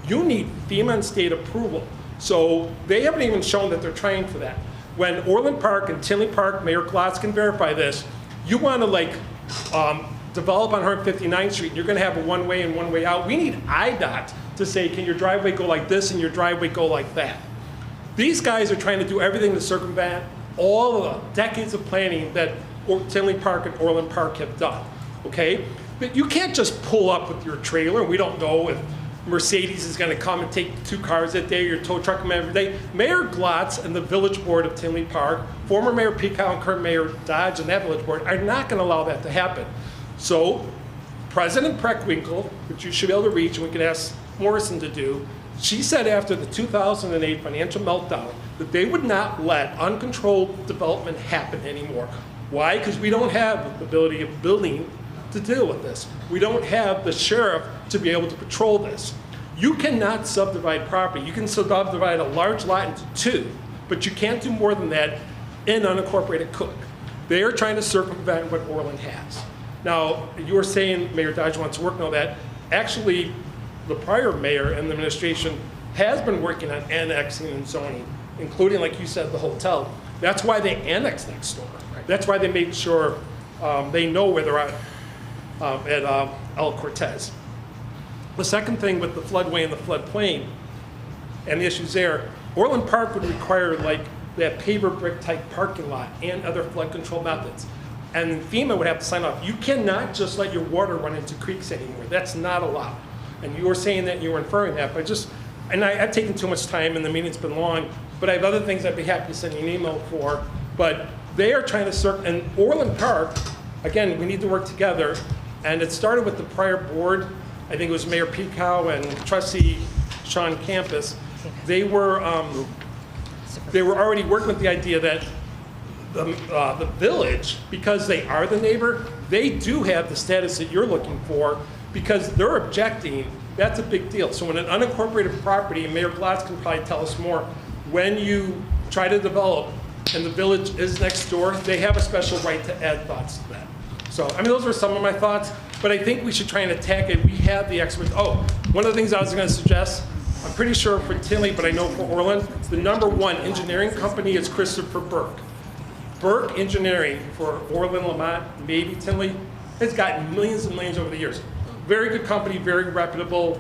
you need FEMA and state approval. So they haven't even shown that they're trying for that. When Orland Park and Tinley Park, Mayor Glotz can verify this, you want to develop on 159th Street, and you're going to have a one-way and one-way out. We need IDOT to say, can your driveway go like this and your driveway go like that? These guys are trying to do everything to circumvent all of the decades of planning that Tinley Park and Orland Park have done, okay? But you can't just pull up with your trailer. We don't know if Mercedes is going to come and take 2 cars that day, or tow truck them every day. Mayor Glotz and the village board of Tinley Park, former Mayor Pekow and current Mayor Dodge and that village board are not going to allow that to happen. So President Preckwinkle, which you should be able to reach, and we can ask Morrison to do, she said after the 2008 financial meltdown that they would not let uncontrolled development happen anymore. Why? Because we don't have the ability of building to deal with this. We don't have the sheriff to be able to patrol this. You cannot subdivide property. You can subdivide a large lot into 2, but you can't do more than that in unincorporated Cook. They are trying to circumvent what Orland has. Now, you were saying Mayor Dodge wants to work on that. Actually, the prior mayor and the administration has been working on annexing and zoning, including, like you said, the hotel. That's why they annexed next door. That's why they made sure they know where they're at El Cortez. The second thing with the floodway and the floodplain and the issues there, Orland Park would require like that paver brick type parking lot and other flood control methods. And FEMA would have to sign off. You cannot just let your water run into creeks anymore. That's not allowed. And you were saying that, you were inferring that, but I've taken too much time and the meeting's been long, but I have other things I'd be happy to send you an email for. But they are trying to and Orland Park, again, we need to work together. And it started with the prior board. I think it was Mayor Pekow and Trustee Sean Campus. They were already working with the idea that the village, because they are the neighbor, they do have the status that you're looking for, because they're objecting. That's a big deal. So when an unincorporated property, and Mayor Glotz can probably tell us more, when you try to develop and the village is next door, they have a special right to add thoughts to that. So, I mean, those were some of my thoughts, but I think we should try and attack it. We have the experts. Oh, one of the things I was going to suggest, I'm pretty sure for Tinley, but I know for Orland, the #1 engineering company is Christopher Burke. Burke Engineering for Orland, Lamont, maybe Tinley, has gotten millions and millions over the years. Very good company, very reputable.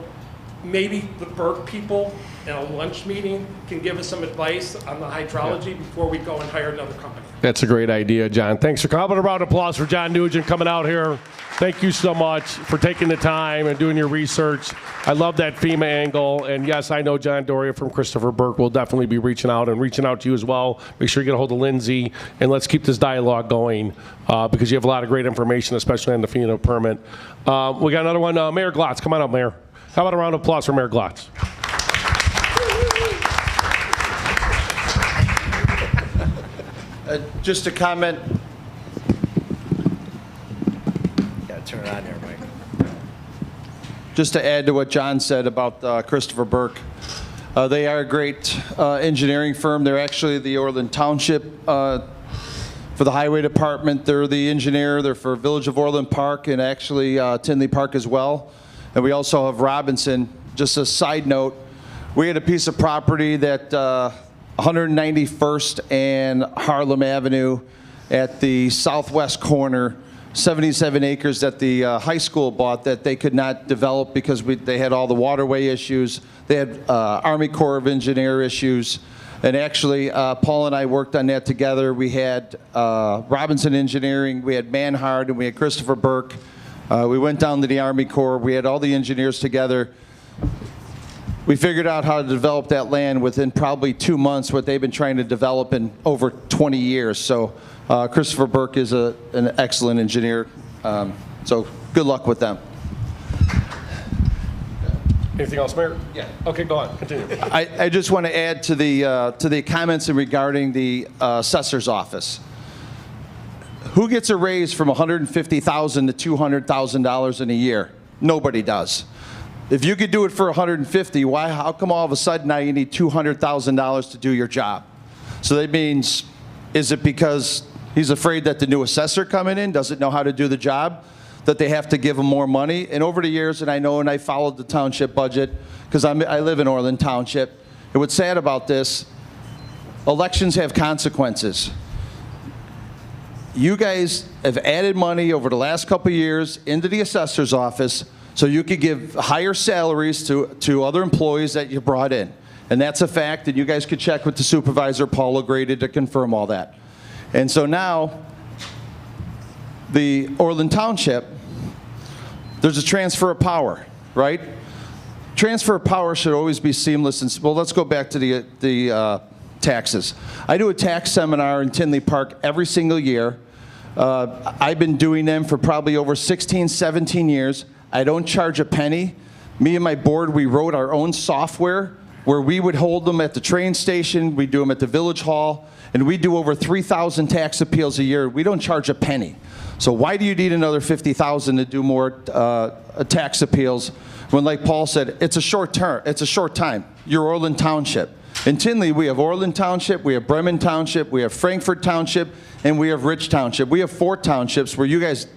Maybe the Burke people in a lunch meeting can give us some advice on the hydrology before we go and hire another company. That's a great idea, John. Thanks for coming. A round of applause for John Nugent coming out here. Thank you so much for taking the time and doing your research. I love that FEMA angle. And yes, I know John Doria from Christopher Burke will definitely be reaching out to you as well. Make sure you get a hold of Lindsay, and let's keep this dialogue going because you have a lot of great information, especially on the FEMA permit. We got another one. Mayor Glotz, come on up, Mayor. How about a round of applause for Mayor Glotz? Just a comment. Got to turn it on there, Mike. Just to add to what John said about Christopher Burke. They are a great engineering firm. They're actually the Orland Township for the Highway Department. They're the engineer. They're for Village of Orland Park and actually Tinley Park as well. And we also have Robinson. Just a side note, we had a piece of property that 191st and Harlem Avenue at the southwest corner, 77 acres that the high school bought that they could not develop because they had all the waterway issues. They had Army Corps of Engineer issues. And actually, Paul and I worked on that together. We had Robinson Engineering, we had Manhard, and we had Christopher Burke. We went down to the Army Corps. We had all the engineers together. We figured out how to develop that land within probably 2 months, what they've been trying to develop in over 20 years. So Christopher Burke is an excellent engineer. So good luck with them. Anything else, Mayor? Yeah. Okay, go on. Continue. I just want to add to the comments regarding the assessor's office. Who gets a raise from $150,000 to $200,000 in a year? Nobody does. If you could do it for 150, why? How come all of a sudden now you need $200,000 to do your job? So that means, is it because he's afraid that the new assessor coming in doesn't know how to do the job, that they have to give him more money? And over the years, and I followed the township budget because I live in Orland Township. And what's sad about this, elections have consequences. You guys have added money over the last couple of years into the assessor's office so you could give higher salaries to other employees that you brought in. And that's a fact, and you guys could check with the supervisor, Paul O'Grady, to confirm all that. And so now, the Orland Township, there's a transfer of power, right? Transfer of power should always be seamless. And, well, let's go back to the taxes. I do a tax seminar in Tinley Park every single year. I've been doing them for probably over 16, 17 years. I don't charge a penny. Me and my board, we wrote our own software where we would hold them at the train station, we do them at the village hall, and we do over 3,000 tax appeals a year. We don't charge a penny. So why do you need another 50,000 to do more tax appeals when, like Paul said, it's a short term, it's a short time. You're Orland Township. In Tinley, we have Orland Township, we have Bremen Township, we have Frankfurt Township, and we have Rich Township. We have 4 townships where you guys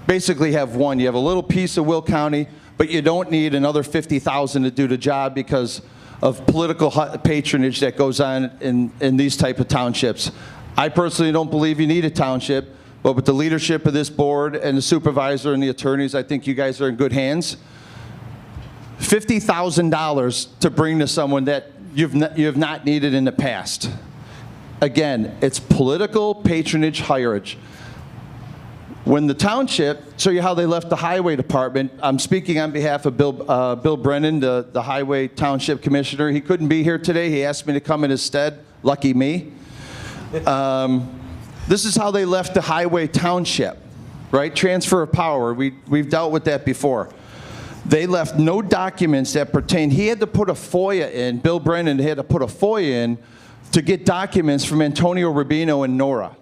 basically have one. You have a little piece of Will County, but you don't need another 50,000 to do the job because of political patronage that goes on in these type of townships. I personally don't believe you need a township, but with the leadership of this board and the supervisor and the attorneys, I think you guys are in good hands. $50,000 to bring to someone that you have not needed in the past. Again, it's political patronage hireage. When the township, show you how they left the highway department. I'm speaking on behalf of Bill Brennan, the highway township commissioner. He couldn't be here today. He asked me to come in his stead. Lucky me. This is how they left the highway township, right? Transfer of power. We've dealt with that before. They left no documents that pertain. He had to put a FOIA in. Bill Brennan had to put a FOIA in to get documents from Antonio Rubino and Nora.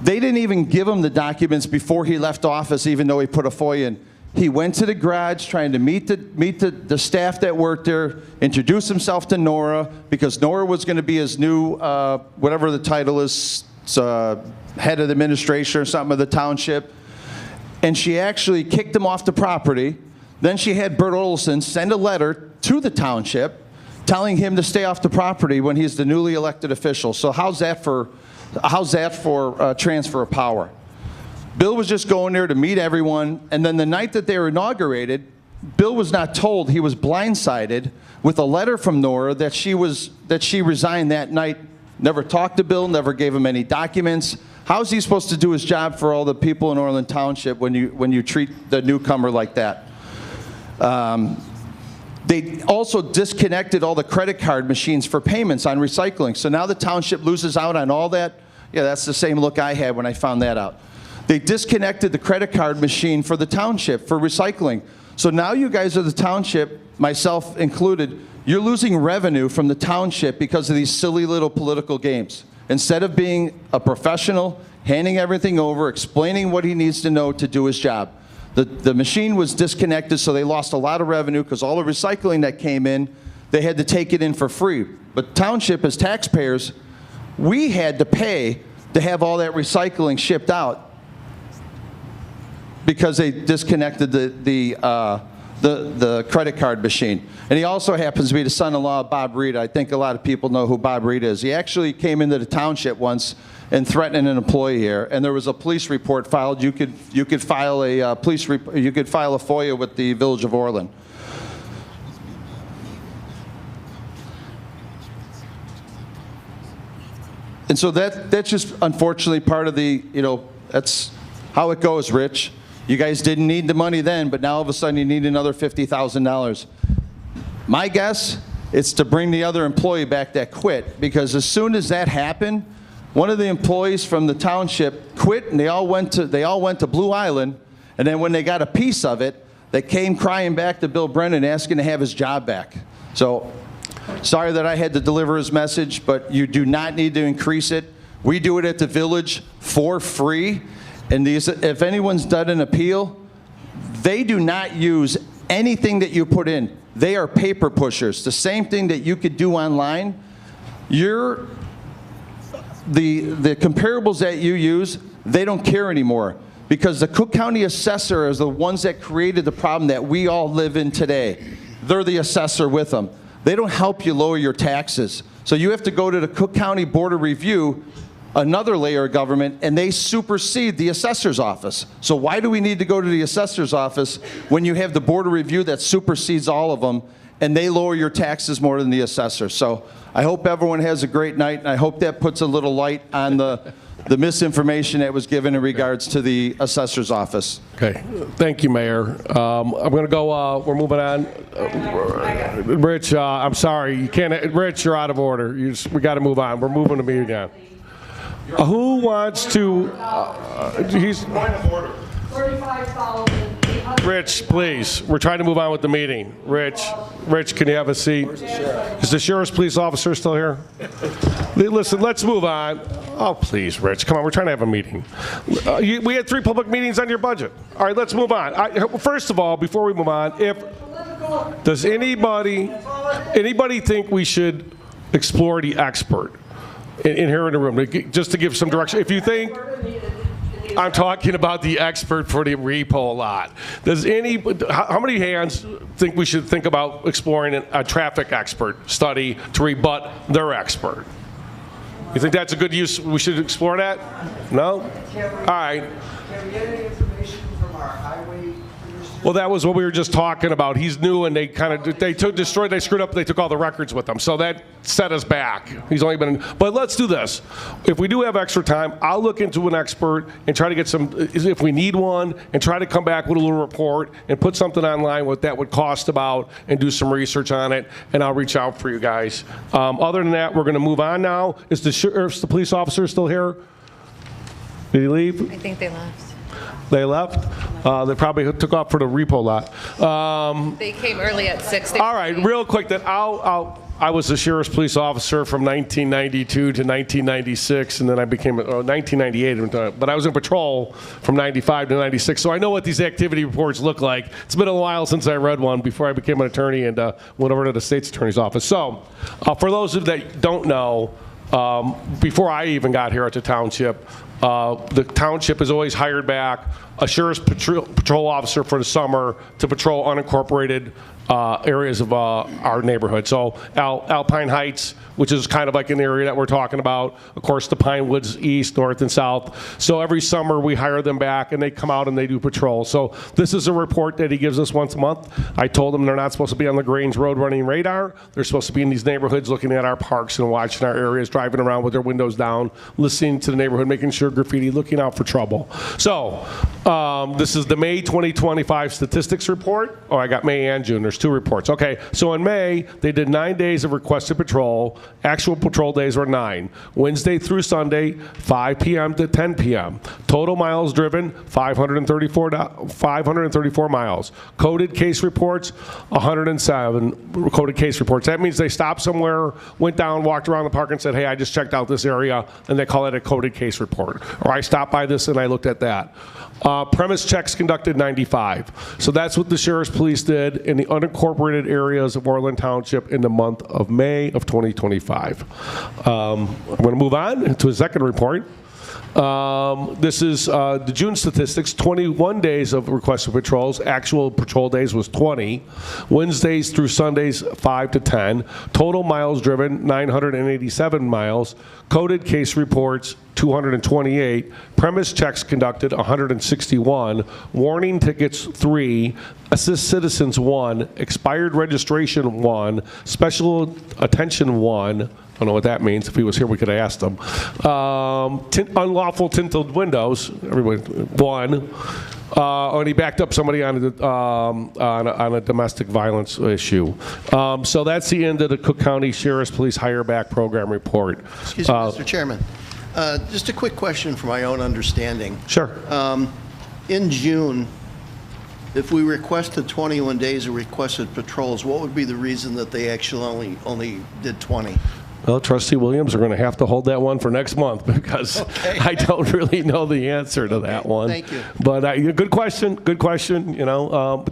They didn't even give him the documents before he left office, even though he put a FOIA in. He went to the garage trying to meet the staff that worked there, introduce himself to Nora, because Nora was going to be his new, whatever the title is, head of the administration or something of the township. And she actually kicked him off the property. Then she had Bert Olson send a letter to the township telling him to stay off the property when he's the newly elected official. So how's that for transfer of power? Bill was just going there to meet everyone, and then the night that they were inaugurated, Bill was not told. He was blindsided with a letter from Nora that she resigned that night. Never talked to Bill, never gave him any documents. How is he supposed to do his job for all the people in Orland Township when you treat the newcomer like that? They also disconnected all the credit card machines for payments on recycling. So now the township loses out on all that. Yeah, that's the same look I had when I found that out. They disconnected the credit card machine for the township for recycling. So now you guys are the township, myself included, you're losing revenue from the township because of these silly little political games. Instead of being a professional, handing everything over, explaining what he needs to know to do his job. The machine was disconnected, so they lost a lot of revenue because all the recycling that came in, they had to take it in for free. But township, as taxpayers, we had to pay to have all that recycling shipped out because they disconnected the credit card machine. And he also happens to be the son-in-law of Bob Reed. I think a lot of people know who Bob Reed is. He actually came into the township once and threatened an employee here, and there was a police report filed. You could file a you could file a FOIA with the Village of Orland. And so that's just unfortunately part of the, that's how it goes, Rich. You guys didn't need the money then, but now all of a sudden you need another $50,000. My guess, it's to bring the other employee back that quit, because as soon as that happened, one of the employees from the township quit, and they all went to Blue Island, and then when they got a piece of it, they came crying back to Bill Brennan asking to have his job back. So, sorry that I had to deliver his message, but you do not need to increase it. We do it at the village for free, and if anyone's done an appeal, they do not use anything that you put in, they are paper pushers. The same thing that you could do online, the comparables that you use, they don't care anymore, because the Cook County assessor is the ones that created the problem that we all live in today. They're the assessor with them. They don't help you lower your taxes. So you have to go to the Cook County Board of Review, another layer of government, and they supersede the assessor's office. So why do we need to go to the assessor's office when you have the Board of Review that supersedes all of them, and they lower your taxes more than the assessor? So I hope everyone has a great night, and I hope that puts a little light on the misinformation that was given in regards to the assessor's office. Okay, thank you, Mayor. I'm going to go, we're moving on. Rich, I'm sorry, you can't, Rich, you're out of order. We got to move on. We're moving the meeting on. Who wants to, he's, Point of order. Rich, please, we're trying to move on with the meeting. Rich, can you have a seat? Is the sheriff's police officer still here? Listen, let's move on. Oh, please, Rich, come on, we're trying to have a meeting. We had 3 public meetings on your budget. All right, let's move on. First of all, before we move on, does anybody think we should explore the expert in here in the room, just to give some direction? If you think, I'm talking about the expert for the repo lot. How many hands think we should think about exploring a traffic expert study to rebut their expert? You think that's a good use? We should explore that? No? All right. Can we get any information from our highway commissioner? Well, that was what we were just talking about. He's new, and they screwed up, they took all the records with them. So that set us back. He's only been, but let's do this. If we do have extra time, I'll look into an expert and try to get some, if we need one, and try to come back with a little report and put something online what that would cost about and do some research on it, and I'll reach out for you guys. Other than that, we're going to move on now. Is the police officer still here? Did he leave? I think they left. They left? They probably took off for the repo lot. They came early at 6. All right, real quick then, I was a sheriff's police officer from 1992 to 1996, and then I became, 1998, but I was in patrol from 95 to 96, so I know what these activity reports look like. It's been a while since I read one before I became an attorney and went over to the state's attorney's office. So, for those of you that don't know, before I even got here at the township, the township has always hired back a sheriff's patrol officer for the summer to patrol unincorporated areas of our neighborhood. So Alpine Heights, which is kind of like an area that we're talking about. Of course, the Pine Woods east, north, and south. So every summer we hire them back and they come out and they do patrol. So this is a report that he gives us once a month. I told them they're not supposed to be on the Grange Road running radar. They're supposed to be in these neighborhoods looking at our parks and watching our areas, driving around with their windows down, listening to the neighborhood, making sure graffiti, looking out for trouble. So this is the May 2025 statistics report. Oh, I got May and June. There's 2 reports. Okay, so in May, they did 9 days of requested patrol. Actual patrol days were 9. Wednesday through Sunday, 5 p.m. to 10 p.m. Total miles driven, 534 miles. Coded case reports, 107 coded case reports. That means they stopped somewhere, went down, walked around the park and said, hey, I just checked out this area, and they call it a coded case report. Or I stopped by this and I looked at that. Premise checks conducted 95. So that's what the sheriff's police did in the unincorporated areas of Orland Township in the month of May of 2025. I'm going to move on to a second report. This is the June statistics, 21 days of requested patrols. Actual patrol days was 20. Wednesdays through Sundays, 5 to 10. Total miles driven, 987 miles. Coded case reports, 228. Premise checks conducted, 161. Warning tickets, 3. Assist citizens, 1. Expired registration, 1. Special attention, 1. I don't know what that means. If he was here, we could have asked him. Unlawful tinted windows, everybody, 1. And he backed up somebody on a domestic violence issue. So that's the end of the Cook County Sheriff's Police Hire Back Program report. Excuse me, Mr. Chairman. Just a quick question for my own understanding. Sure. In June, if we requested 21 days of requested patrols, what would be the reason that they actually only did 20? Well, Trustee Williams, we're going to have to hold that one for next month because I don't really know the answer to that one. Thank you. But good question. Good question. You know,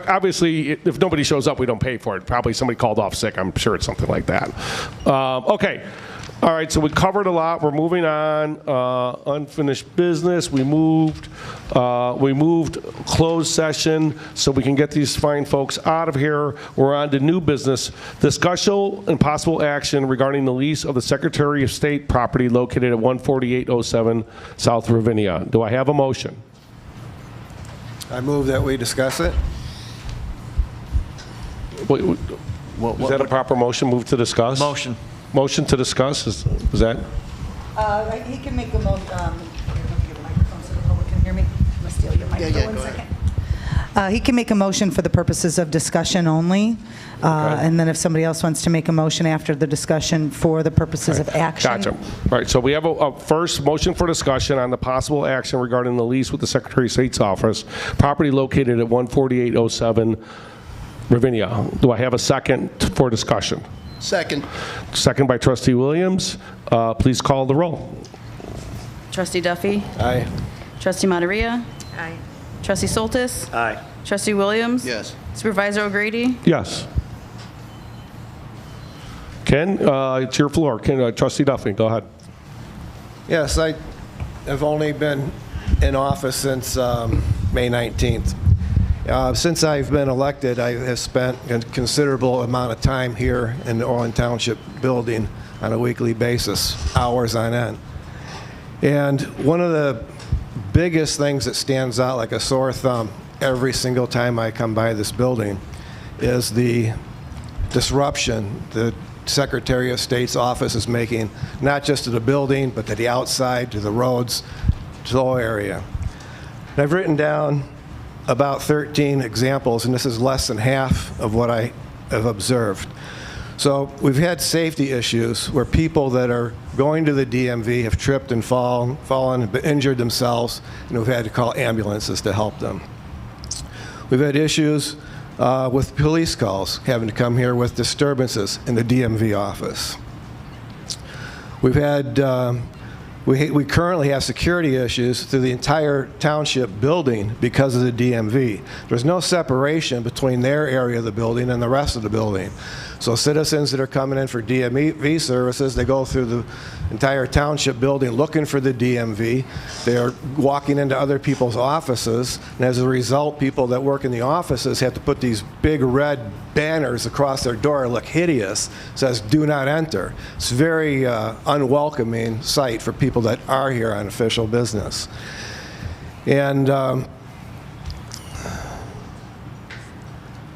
obviously, if nobody shows up, we don't pay for it. Probably somebody called off sick. I'm sure it's something like that. Okay. All right, so we covered a lot. We're moving on. Unfinished business. We moved closed session so we can get these fine folks out of here. We're on to new business. Discussion and possible action regarding the lease of the Secretary of State property located at 14807 South Ravinia. Do I have a motion? I move that we discuss it. Wait, is that a proper motion? Move to discuss? Motion. Motion to discuss, is that? He can make a motion, here, let me get a microphone so the public can hear me. I'm gonna steal your microphone one second. He can make a motion for the purposes of discussion only, and then if somebody else wants to make a motion after the discussion for the purposes of action. Gotcha. All right, so we have a first motion for discussion on the possible action regarding the lease with the Secretary of State's office, property located at 14807 Ravinia. Do I have a second for discussion? Second. Second by Trustee Williams. Please call the roll. Trustee Duffy? Aye. Trustee Materia? Aye. Trustee Soltis? Aye. Trustee Williams? Yes. Supervisor O'Grady? Yes. Ken, it's your floor. Ken, Trustee Duffy, go ahead. Yes, I have only been in office since May 19th. Since I've been elected, I have spent a considerable amount of time here in the Orland Township building on a weekly basis, hours on end. And one of the biggest things that stands out like a sore thumb every single time I come by this building is the disruption the Secretary of State's office is making, not just to the building, but to the outside, to the roads, to the whole area. And I've written down about 13 examples, and this is less than half of what I have observed. So we've had safety issues where people that are going to the DMV have tripped and fallen, injured themselves, and we've had to call ambulances to help them. We've had issues with police calls, having to come here with disturbances in the DMV office. We've had we currently have security issues through the entire township building because of the DMV. There's no separation between their area of the building and the rest of the building. So citizens that are coming in for DMV services, they go through the entire township building looking for the DMV. They're walking into other people's offices, and as a result, people that work in the offices have to put these big red banners across their door, look hideous, says "Do not enter." It's a very unwelcoming sight for people that are here on official business. And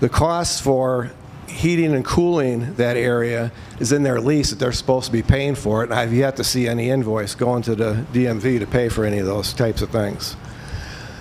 the cost for heating and cooling that area is in their lease that they're supposed to be paying for it, and I've yet to see any invoice going to the DMV to pay for any of those types of things.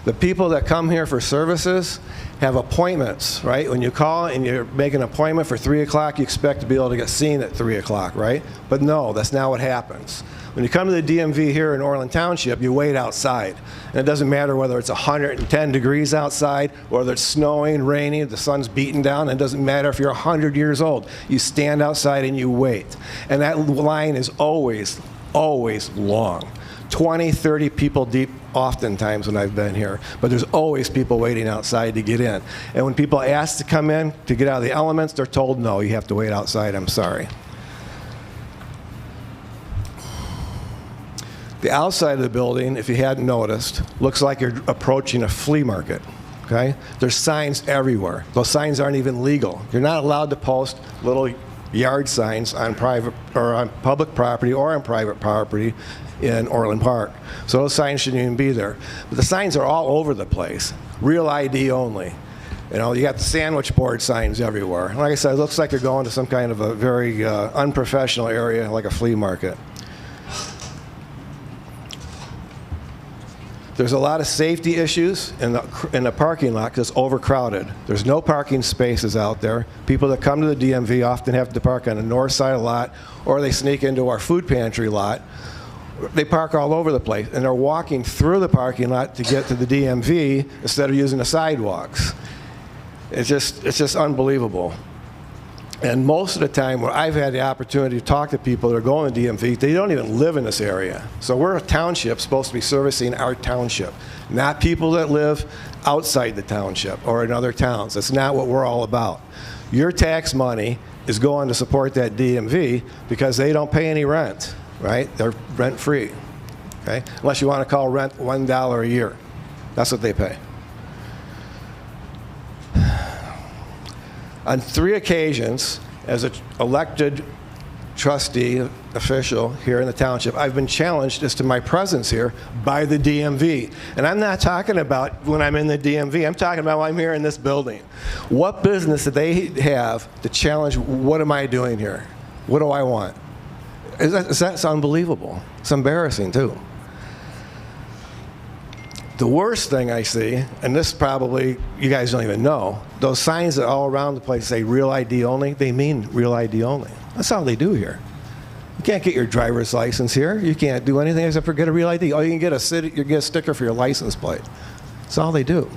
The people that come here for services have appointments, right? When you call and you make an appointment for 3 o'clock, you expect to be able to get seen at 3 o'clock, right? But no, that's not what happens. When you come to the DMV here in Orland Township, you wait outside. And it doesn't matter whether it's 110 degrees outside, or whether it's snowing, raining, the sun's beating down. It doesn't matter if you're 100 years old. You stand outside and you wait. And that line is always, always long. 20, 30 people deep oftentimes when I've been here. But there's always people waiting outside to get in. And when people ask to come in to get out of the elements, they're told, no, you have to wait outside, I'm sorry. The outside of the building, if you hadn't noticed, looks like you're approaching a flea market, okay? There's signs everywhere. Those signs aren't even legal. You're not allowed to post little yard signs on private or on public property or on private property in Orland Park. So those signs shouldn't even be there. But the signs are all over the place. Real ID only. You know, you got the sandwich board signs everywhere. Like I said, it looks like you're going to some kind of a very unprofessional area like a flea market. There's a lot of safety issues in the parking lot because it's overcrowded. There's no parking spaces out there. People that come to the DMV often have to park on the north side of the lot, or they sneak into our food pantry lot. They park all over the place, and they're walking through the parking lot to get to the DMV instead of using the sidewalks. It's just unbelievable. And most of the time, when I've had the opportunity to talk to people that are going to DMV, they don't even live in this area. So we're a township supposed to be servicing our township, not people that live outside the township or in other towns. That's not what we're all about. Your tax money is going to support that DMV because they don't pay any rent, right? They're rent-free, okay? Unless you want to call rent $1 a year. That's what they pay. On 3 occasions, as an elected trustee official here in the township, I've been challenged as to my presence here by the DMV. And I'm not talking about when I'm in the DMV. I'm talking about when I'm here in this building. What business do they have to challenge, what am I doing here? What do I want? That's unbelievable. It's embarrassing, too. The worst thing I see, and this probably you guys don't even know, those signs that all around the place say real ID only, they mean real ID only. That's all they do here. You can't get your driver's license here. You can't do anything except for get a real ID. Oh, you can get a sticker for your license plate. That's all they do.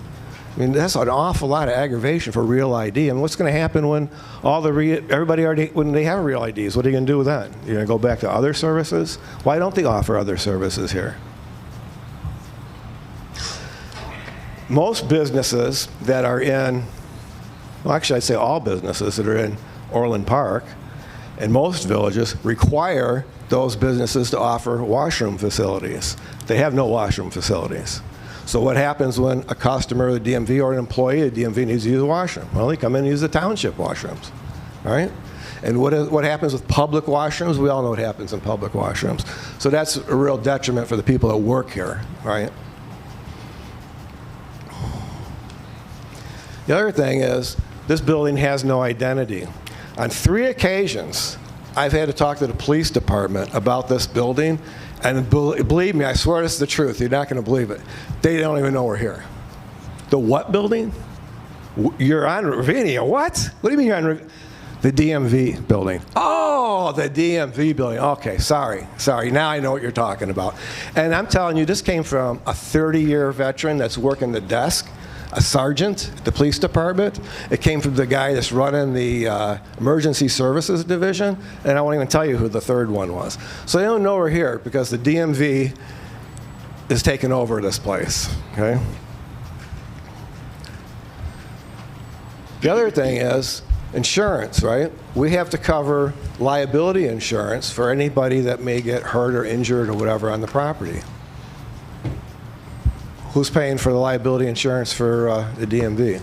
I mean, that's an awful lot of aggravation for real ID. I mean, what's going to happen when when they have real IDs? What are you going to do then? You're going to go back to other services? Why don't they offer other services here? Most businesses that are in, well, actually I'd say all businesses that are in Orland Park and most villages require those businesses to offer washroom facilities. They have no washroom facilities. So what happens when a customer of the DMV or an employee of the DMV needs to use a washroom? Well, they come in and use the township washrooms, all right? And what happens with public washrooms? We all know what happens in public washrooms. So that's a real detriment for the people that work here, right? The other thing is, this building has no identity. On 3 occasions, I've had to talk to the police department about this building, and believe me, I swear this is the truth. You're not going to believe it. They don't even know we're here. The what building? You're on Ravinia. What? What do you mean you're on Ravinia? The DMV building. Oh, the DMV building. Okay, sorry. Now I know what you're talking about. And I'm telling you, this came from a 30-year veteran that's working the desk, a sergeant at the police department. It came from the guy that's running the emergency services division, and I won't even tell you who the third one was. So they don't know we're here because the DMV is taking over this place, okay? The other thing is insurance, right? We have to cover liability insurance for anybody that may get hurt or injured or whatever on the property. Who's paying for the liability insurance for the DMV?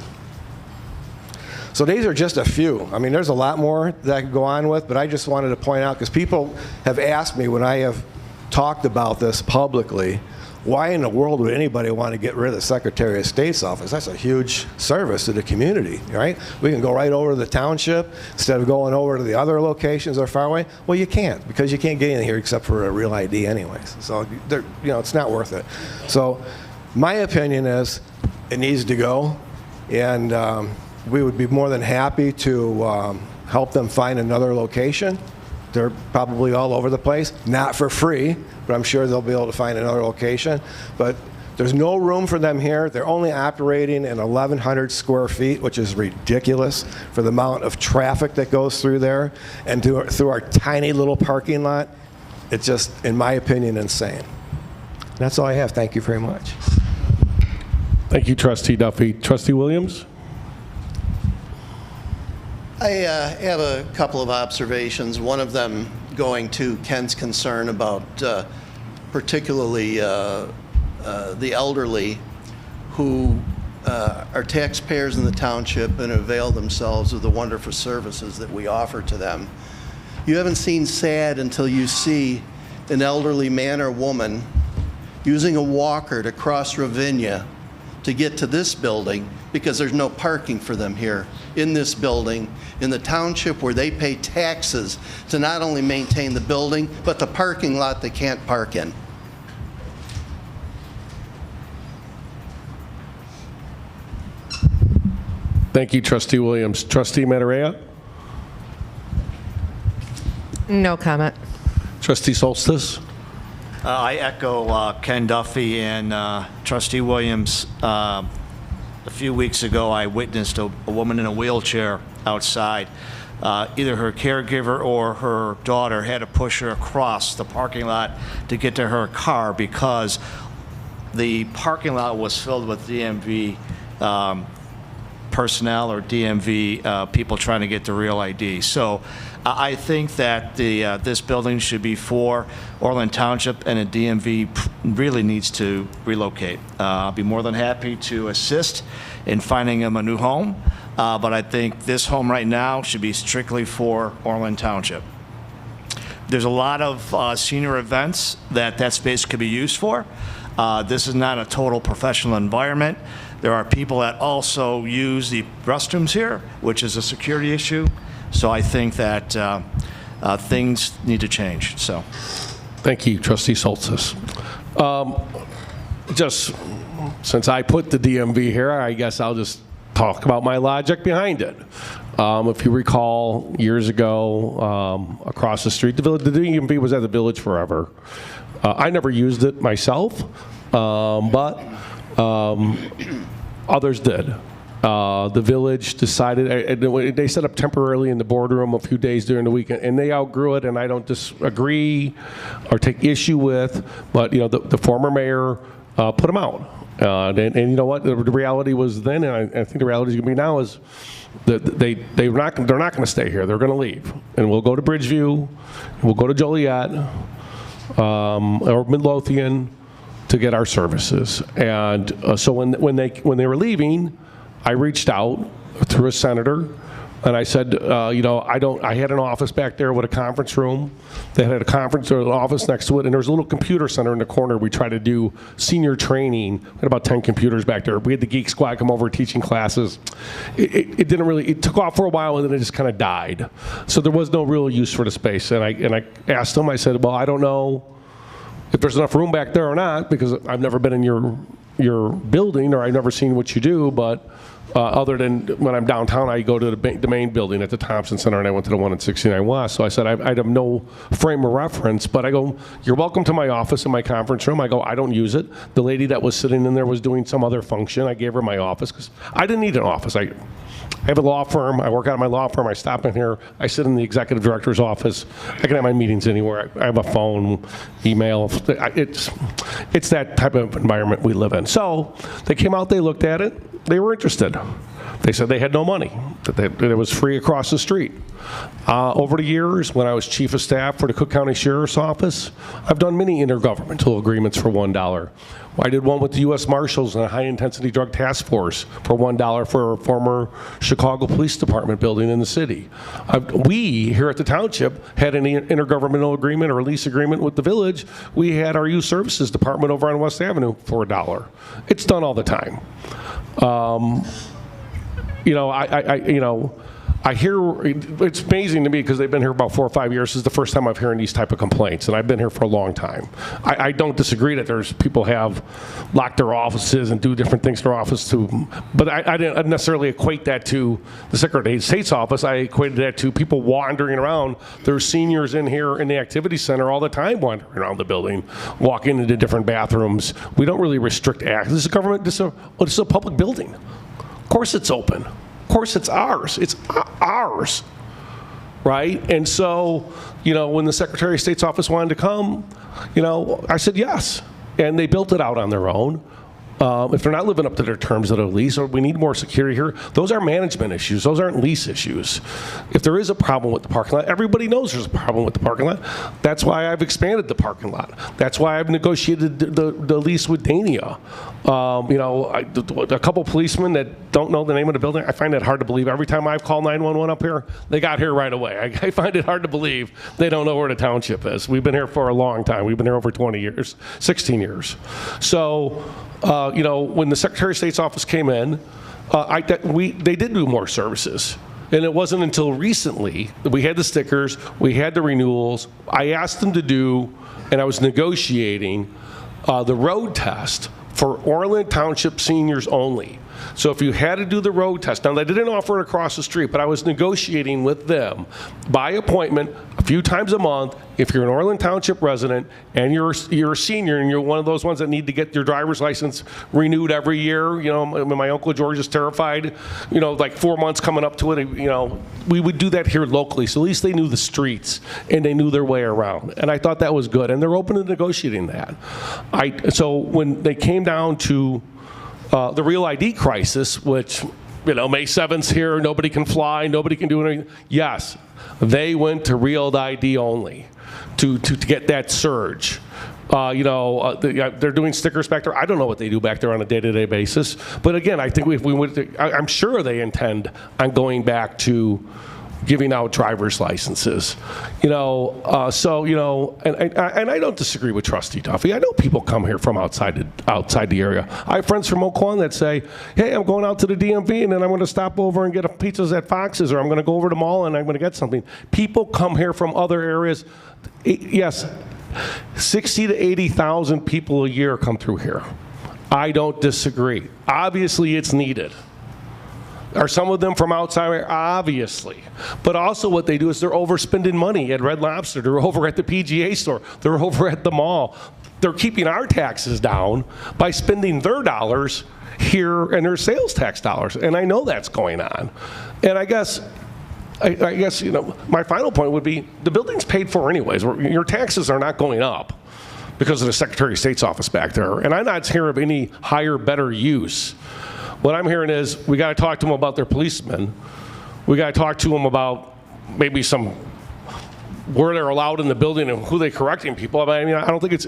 So these are just a few. I mean, there's a lot more that I could go on with, but I just wanted to point out, because people have asked me when I have talked about this publicly, why in the world would anybody want to get rid of the Secretary of State's office? That's a huge service to the community, right? We can go right over to the township instead of going over to the other locations that are far away. Well, you can't, because you can't get in here except for a real ID anyways. So, it's not worth it. So my opinion is it needs to go, and we would be more than happy to help them find another location. They're probably all over the place, not for free, but I'm sure they'll be able to find another location. But there's no room for them here. They're only operating in 1,100 square feet, which is ridiculous for the amount of traffic that goes through there and through our tiny little parking lot. It's just, in my opinion, insane. That's all I have. Thank you very much. Thank you, Trustee Duffy. Trustee Williams? I have a couple of observations, one of them going to Ken's concern about particularly the elderly who are taxpayers in the township and avail themselves of the wonderful services that we offer to them. You haven't seen sad until you see an elderly man or woman using a walker to cross Ravinia to get to this building because there's no parking for them here in this building, in the township where they pay taxes to not only maintain the building, but the parking lot they can't park in. Thank you, Trustee Williams. Trustee Matarea? No comment. Trustee Solstice? I echo Ken Duffy and Trustee Williams. A few weeks ago, I witnessed a woman in a wheelchair outside. either her caregiver or her daughter had to push her across the parking lot to get to her car because the parking lot was filled with DMV personnel or DMV people trying to get the real ID. So I think that this building should be for Orland Township, and a DMV really needs to relocate. I'll be more than happy to assist in finding them a new home, but I think this home right now should be strictly for Orland Township. There's a lot of senior events that space could be used for. This is not a total professional environment. There are people that also use the restrooms here, which is a security issue. So I think that things need to change. So, thank you, Trustee Soltis. Just since I put the DMV here, I guess I'll just talk about my logic behind it. If you recall, years ago, across the street, the DMV was at the Village forever. I never used it myself, but others did. The Village decided, they set up temporarily in the boardroom a few days during the weekend, and they outgrew it, and I don't disagree or take issue with, but the former mayor put them out. And you know what, the reality was then, and I think the reality is going to be now, is that they're not going to stay here. They're going to leave, and we'll go to Bridgeview, we'll go to Joliet, or Midlothian to get our services. And so when they were leaving, I reached out through a senator, and I said, I had an office back there with a conference room. They had a conference or an office next to it, and there was a little computer center in the corner. We tried to do senior training. We had about 10 computers back there. We had the Geek Squad come over teaching classes. It didn't really, it took off for a while, and then it just kind of died. So there was no real use for the space. And I asked them, I said, well, I don't know if there's enough room back there or not, because I've never been in your building, or I've never seen what you do, but other than when I'm downtown, I go to the main building at the Thompson Center, and I went to the one at 69 West. So I said, I have no frame of reference, but I go, you're welcome to my office in my conference room. I go, I don't use it. The lady that was sitting in there was doing some other function. I gave her my office because I didn't need an office. I have a law firm. I work out of my law firm. I stop in here. I sit in the executive director's office. I can have my meetings anywhere. I have a phone, email. It's that type of environment we live in. So they came out, they looked at it. They were interested. They said they had no money, that it was free across the street. Over the years, when I was chief of staff for the Cook County Sheriff's Office, I've done many intergovernmental agreements for $1. I did one with the U.S. Marshals and a high-intensity drug task force for $1 for a former Chicago Police Department building in the city. We, here at the township, had an intergovernmental agreement or a lease agreement with the Village. We had our youth services department over on West Avenue for $1. It's done all the time. I hear, it's amazing to me because they've been here about 4 or 5 years. This is the first time I've heard these type of complaints, and I've been here for a long time. I don't disagree that there's people have locked their offices and do different things to their office too, but I didn't necessarily equate that to the Secretary of State's office. I equated that to people wandering around. There's seniors in here in the activity center all the time wandering around the building, walking into different bathrooms. We don't really restrict access. This is government, this is a public building. Of course it's open. Of course it's ours. It's ours, right? And so, when the Secretary of State's office wanted to come, I said yes. And they built it out on their own. If they're not living up to their terms of the lease, or we need more security here, those are management issues. Those aren't lease issues. If there is a problem with the parking lot, everybody knows there's a problem with the parking lot. That's why I've expanded the parking lot. That's why I've negotiated the lease with Dania. A couple policemen that don't know the name of the building, I find that hard to believe. Every time I've called 911 up here, they got here right away. I find it hard to believe they don't know where the township is. We've been here for a long time. We've been here over 20 years, 16 years. So, when the Secretary of State's office came in, they did do more services. And it wasn't until recently that we had the stickers, we had the renewals. I asked them to do, and I was negotiating the road test for Orland Township seniors only. So if you had to do the road test, now they didn't offer it across the street, but I was negotiating with them by appointment a few times a month. If you're an Orland Township resident and you're a senior and you're one of those ones that need to get your driver's license renewed every year, you know, my Uncle George is terrified, you know, like 4 months coming up to it, you know, we would do that here locally. So at least they knew the streets and they knew their way around. And I thought that was good. And they're open to negotiating that. So when they came down to the real ID crisis, which, you know, May 7th's here, nobody can fly, nobody can do anything. Yes, they went to real ID only to get that surge. They're doing stickers back there. I don't know what they do back there on a day-to-day basis. But again, I think if we went to, I'm sure they intend on going back to giving out driver's licenses, and I don't disagree with Trustee Duffy. I know people come here from outside the area. I have friends from Oak Lawn that say, hey, I'm going out to the DMV and then I'm going to stop over and get a pizzas at Fox's, or I'm going to go over to the mall and I'm going to get something. People come here from other areas. Yes, 60 to 80,000 people a year come through here. I don't disagree. Obviously, it's needed. Are some of them from outside? Obviously. But also what they do is they're overspending money at Red Lobster. They're over at the PGA store. They're over at the mall. They're keeping our taxes down by spending their dollars here and their sales tax dollars. And I know that's going on. And I guess, my final point would be the building's paid for anyways. Your taxes are not going up because of the Secretary of State's office back there. And I'm not hearing of any higher, better use. What I'm hearing is we got to talk to them about their policemen. We got to talk to them about maybe where they're allowed in the building and who they're correcting people. I mean, I don't think it's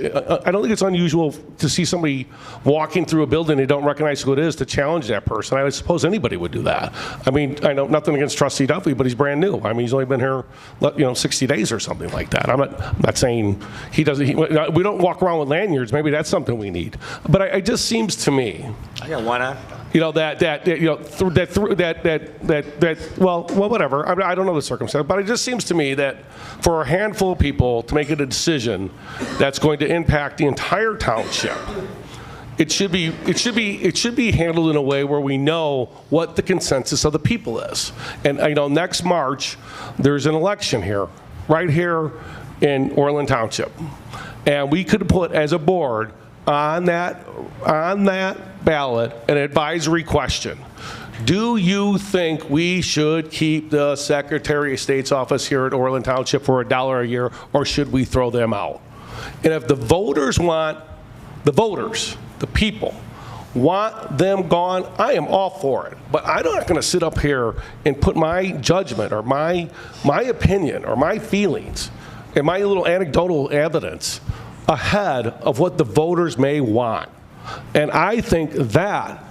unusual to see somebody walking through a building they don't recognize who it is to challenge that person. I suppose anybody would do that. I mean, I know nothing against Trustee Duffy, but he's brand new. I mean, he's only been here, 60 days or something like that. I'm not saying he doesn't. We don't walk around with lanyards. Maybe that's something we need. But it just seems to me. I got one on. Well, whatever. I don't know the circumstance, but it just seems to me that for a handful of people to make a decision that's going to impact the entire township, it should be handled in a way where we know what the consensus of the people is. And next March there's an election here, right here in Orland Township, and we could put as a board on that ballot an advisory question. Do you think we should keep the Secretary of State's office here at Orland Township for $1 a year, or should we throw them out? And if the people want them gone, I am all for it. But I'm not going to sit up here and put my judgment or my opinion or my feelings and my little anecdotal evidence ahead of what the voters may want. And I think that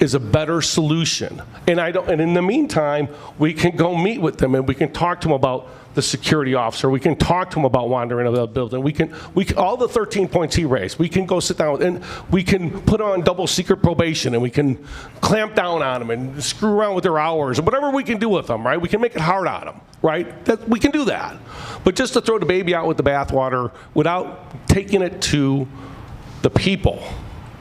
is a better solution. And in the meantime, we can go meet with them and we can talk to them about the security officer. We can talk to them about wandering out of the building. We can all the 13 points he raised. We can go sit down and we can put on double secret probation and we can clamp down on them and screw around with their hours or whatever we can do with them, right? We can make it hard on them, right? We can do that. But just to throw the baby out with the bathwater without taking it to the people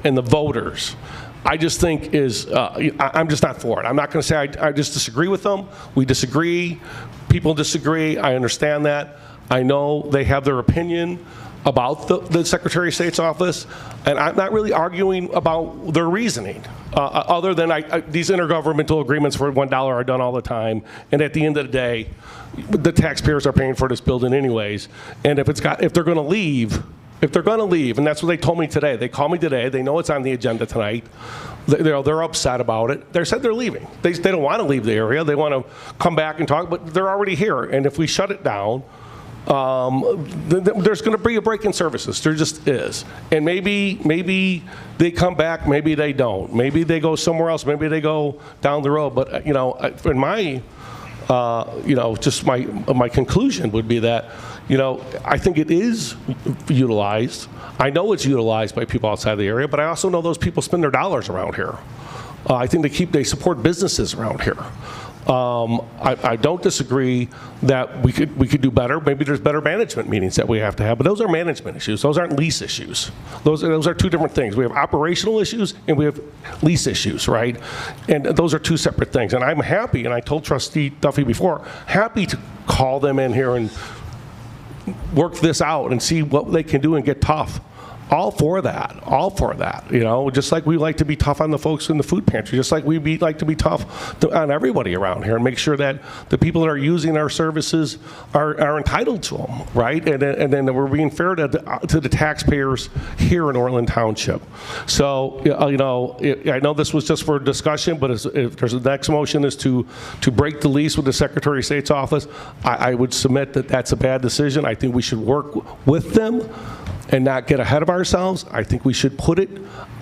and the voters, I just think I'm just not for it. I'm not going to say I just disagree with them. We disagree. People disagree. I understand that. I know they have their opinion about the Secretary of State's office, and I'm not really arguing about their reasoning, other than these intergovernmental agreements for $1 are done all the time, and at the end of the day, the taxpayers are paying for this building anyways, and if they're going to leave, and that's what they told me today. They called me today. They know it's on the agenda tonight. They're upset about it. They said they're leaving. They don't want to leave the area. They want to come back and talk, but they're already here. And if we shut it down, there's going to be a break in services. There just is. And maybe they come back. Maybe they don't. Maybe they go somewhere else. Maybe they go down the road. But in my just my conclusion would be that, I think it is utilized. I know it's utilized by people outside the area, but I also know those people spend their dollars around here. I think they support businesses around here. I don't disagree that we could do better. Maybe there's better management meetings that we have to have, but those are management issues. Those aren't lease issues. Those are two different things. We have operational issues and we have lease issues, right? And those are two separate things. And I'm happy, and I told Trustee Duffy before, happy to call them in here and work this out and see what they can do and get tough. All for that, you know, just like we like to be tough on the folks in the food pantry, just like we like to be tough on everybody around here and make sure that the people that are using our services are entitled to them, right? And then that we're being fair to the taxpayers here in Orland Township. So, you know, I know this was just for discussion, but if there's the next motion is to break the lease with the Secretary of State's office, I would submit that that's a bad decision. I think we should work with them and not get ahead of ourselves. I think we should put it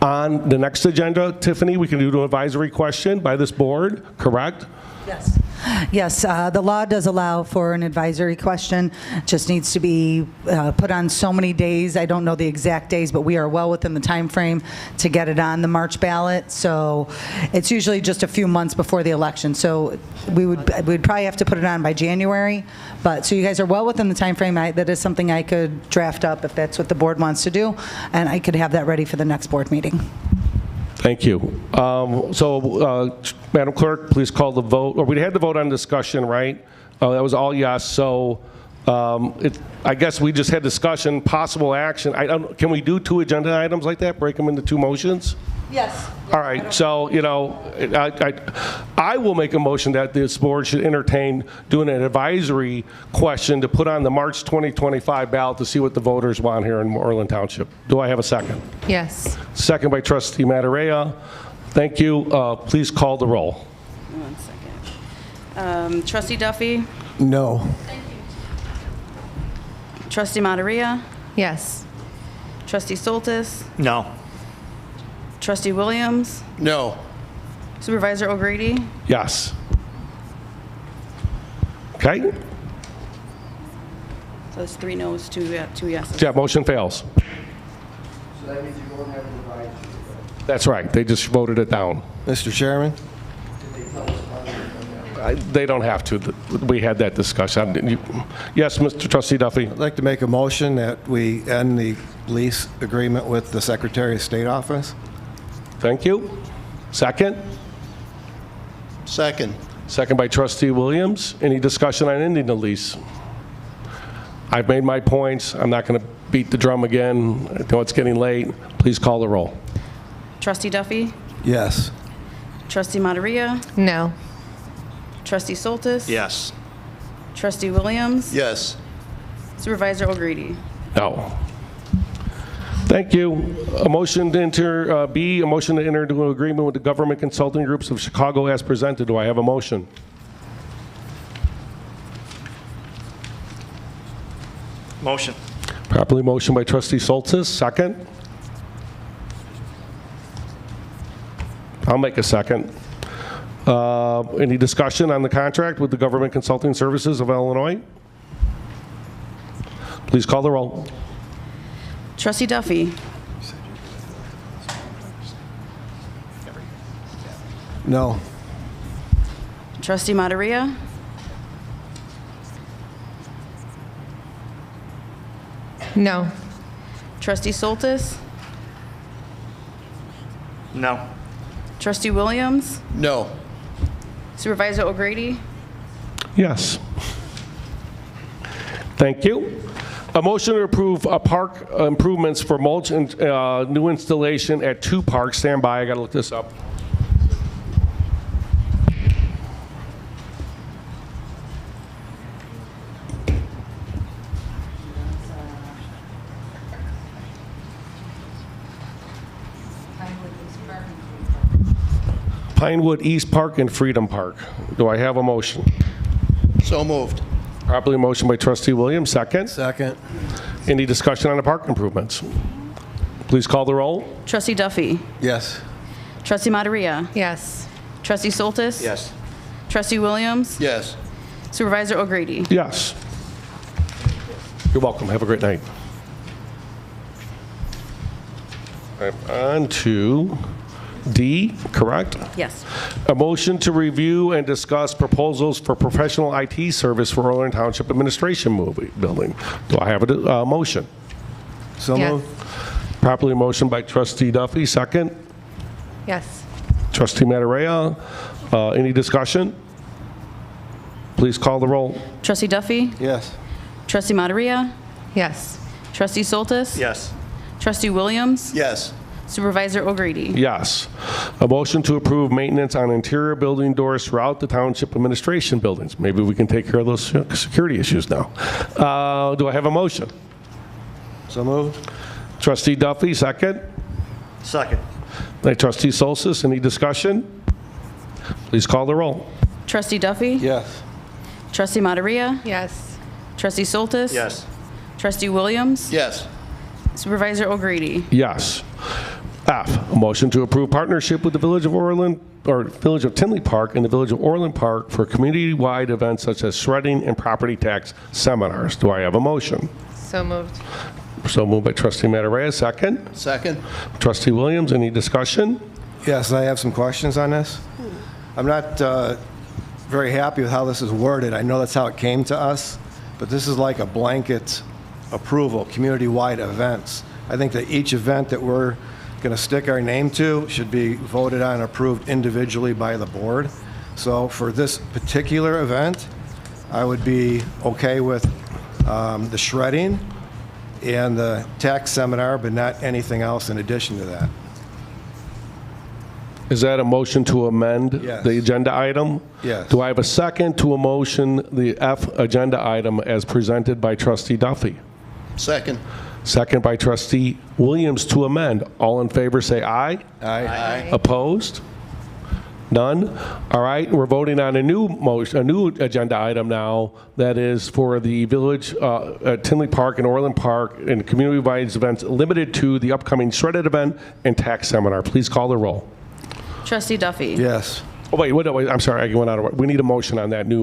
on the next agenda. Tiffany, we can do an advisory question by this board, correct? Yes. Yes, the law does allow for an advisory question. Just needs to be put on so many days. I don't know the exact days, but we are well within the time frame to get it on the March ballot. So it's usually just a few months before the election. So we'd probably have to put it on by January. But so you guys are well within the time frame. That is something I could draft up if that's what the board wants to do, and I could have that ready for the next board meeting. Thank you. Madam Clerk, please call the vote. Or we had the vote on discussion, right? That was all yes. So I guess we just had discussion, possible action. Can we do two agenda items like that? Break them into two motions? Yes. All right. So, you know, I will make a motion that this board should entertain doing an advisory question to put on the March 2025 ballot to see what the voters want here in Orland Township. Do I have a second? Yes. Second by Trustee Matarea. Thank you. Please call the roll. 1 second. Trustee Duffy? No. Trustee Matarea? Yes. Trustee Soltis? No. Trustee Williams? No. Supervisor O'Grady? Yes. Okay. So it's 3 noes, 2 yeses. Yeah, motion fails. So that means you won't have an advisory. That's right. They just voted it down. Mr. Chairman? They don't have to. We had that discussion. Yes, Mr. Trustee Duffy. I'd like to make a motion that we end the lease agreement with the Secretary of State office. Thank you. Second? Second. Second by Trustee Williams. Any discussion on ending the lease? I've made my points. I'm not going to beat the drum again. I know it's getting late. Please call the roll. Trustee Duffy? Yes. Trustee Matarea? No. Trustee Soltis? Yes. Trustee Williams? Yes. Supervisor O'Grady? No. Thank you. A motion to enter, B, a motion to enter into an agreement with the government consulting groups of Chicago as presented. Do I have a motion? Motion. Properly motion by Trustee Soltis. Second? I'll make a second. Any discussion on the contract with the Government Consulting Services of Illinois? Please call the roll. Trustee Duffy? No. Trustee Matarea? No. Trustee Soltis? No. Trustee Williams? No. Supervisor O'Grady? Yes. Thank you. A motion to approve park improvements for mulch and new installation at 2 parks. Stand by. I got to look this up. Pinewood East Park and Freedom Park. Do I have a motion? So moved. Properly motion by Trustee Williams. Second. Second. Any discussion on the park improvements? Please call the roll. Trustee Duffy? Yes. Trustee Matarea? Yes. Trustee Soltis? Yes. Trustee Williams? Yes. Supervisor O'Grady? Yes. You're welcome. Have a great night. On to D, correct? Yes. A motion to review and discuss proposals for professional IT service for Orland Township Administration Building. Do I have a motion? So Yes. moved. Properly motioned by trustee Duffy, second. Yes. Trustee Matarea, any discussion? Please call the roll. Trustee Duffy? Yes. Trustee Materia? Yes. Trustee Soltis? Yes. Trustee Williams? Yes. Supervisor O'Grady? Yes. A motion to approve maintenance on interior building doors throughout the township administration buildings. Maybe we can take care of those security issues now. Do I have a motion? So moved. Trustee Duffy, second. Second. By trustee Soltis, any discussion? Please call the roll. Trustee Duffy? Yes. Trustee Materia? Yes. Trustee Soltis? Yes. Trustee Williams? Yes. Supervisor O'Grady? Yes. F, a motion to approve partnership with the Village of Orland, or Village of Tinley Park and the Village of Orland Park for community-wide events such as shredding and property tax seminars. Do I have a motion? So moved. So moved by trustee Matarea, second. Second. Trustee Williams, any discussion? Yes, I have some questions on this. I'm not very happy with how this is worded. I know that's how it came to us, but this is like a blanket approval, community-wide events. I think that each event that we're going to stick our name to should be voted on and approved individually by the board. So for this particular event, I would be okay with the shredding and the tax seminar, but not anything else in addition to that. Is that a motion to amend Yes. the agenda item? Yes. Do I have a second to a motion, the F agenda item as presented by trustee Duffy? Second. Second by trustee Williams to amend. All in favor, say aye. Aye. Opposed? None? All right, we're voting on a new motion, a new agenda item now that is for the Village, Tinley Park and Orland Park and community-wide events limited to the upcoming shredded event and tax seminar. Please call the roll. Trustee Duffy? Yes. Oh, wait, I'm sorry, I went out of order. We need a motion on that new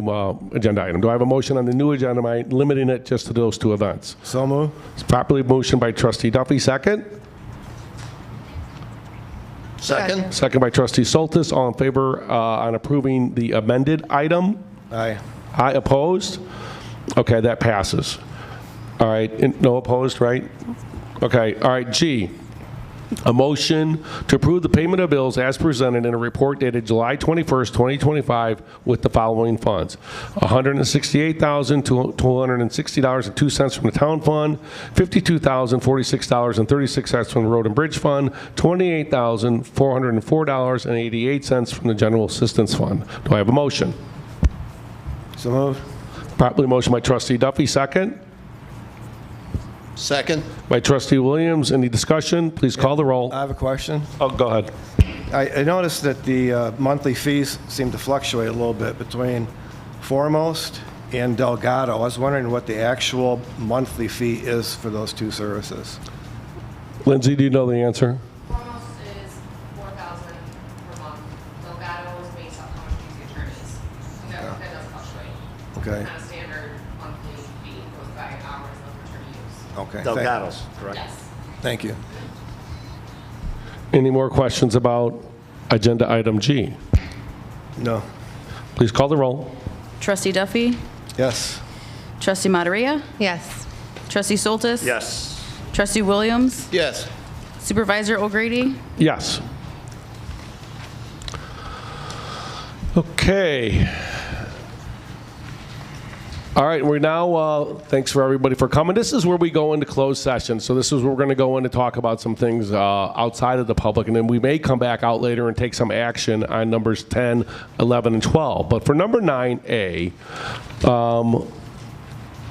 agenda item. Do I have a motion on the new agenda item, limiting it just to those two events? So moved. It's properly motioned by trustee Duffy, second. Second. Second by trustee Soltis. All in favor on approving the amended item? Aye. Aye, opposed? Okay, that passes. All right, no opposed, right? Okay, all right, G. A motion to approve the payment of bills as presented in a report dated July 21st, 2025 with the following funds. $168,260.02 from the town fund, $52,046.36 from the road and bridge fund, $28,404.88 from the general assistance fund. Do I have a motion? So moved. Properly motion by trustee Duffy, second. Second. By trustee Williams. Any discussion? Please call the roll. I have a question. Oh, go ahead. I noticed that the monthly fees seem to fluctuate a little bit between Foremost and Delgado. I was wondering what the actual monthly fee is for those two services. Lindsay, do you know the answer? Foremost is $4,000 per month. Delgado is based off how much fees the attorneys. That does fluctuate. Okay. Kind of standard monthly fee goes by hours of attorney use. Okay. Delgado's, correct? Yes. Thank you. Any more questions about agenda item G? No. Please call the roll. Trustee Duffy? Yes. Trustee Materia? Yes. Trustee Soltis? Yes. Trustee Williams? Yes. Supervisor O'Grady? Yes. Okay. All right, we're now, thanks for everybody for coming. This is where we go into closed session. So this is where we're going to go in and talk about some things outside of the public, and then we may come back out later and take some action on numbers 10, 11, and 12. But for number 9A,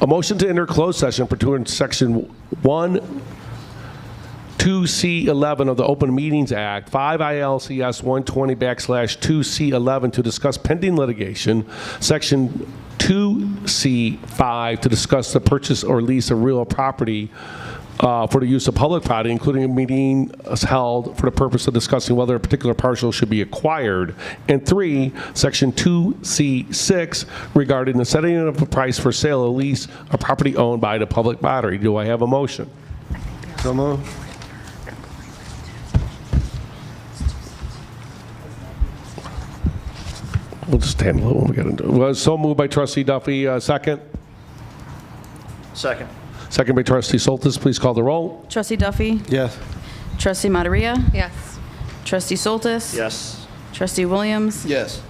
a motion to enter closed session pursuant to section 2C11 of the Open Meetings Act, 5 ILCS 120/2C11 to discuss pending litigation, section 2C5 to discuss the purchase or lease of real property for the use of public property, including a meeting held for the purpose of discussing whether a particular parcel should be acquired. And 3, section 2C6 regarding the setting of a price for sale or lease of property owned by the public body. Do I have a motion? So moved. We'll just handle it when we get into it. Was so moved by trustee Duffy, second. Second. Second by trustee Soltis. Please call the roll. Trustee Duffy? Yes. Trustee Materia? Yes. Trustee Soltis? Yes. Trustee Williams? Yes.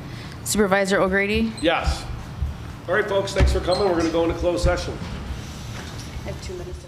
Supervisor O'Grady? Yes. All right, folks, thanks for coming. We're going to go into closed session. I have 2 minutes.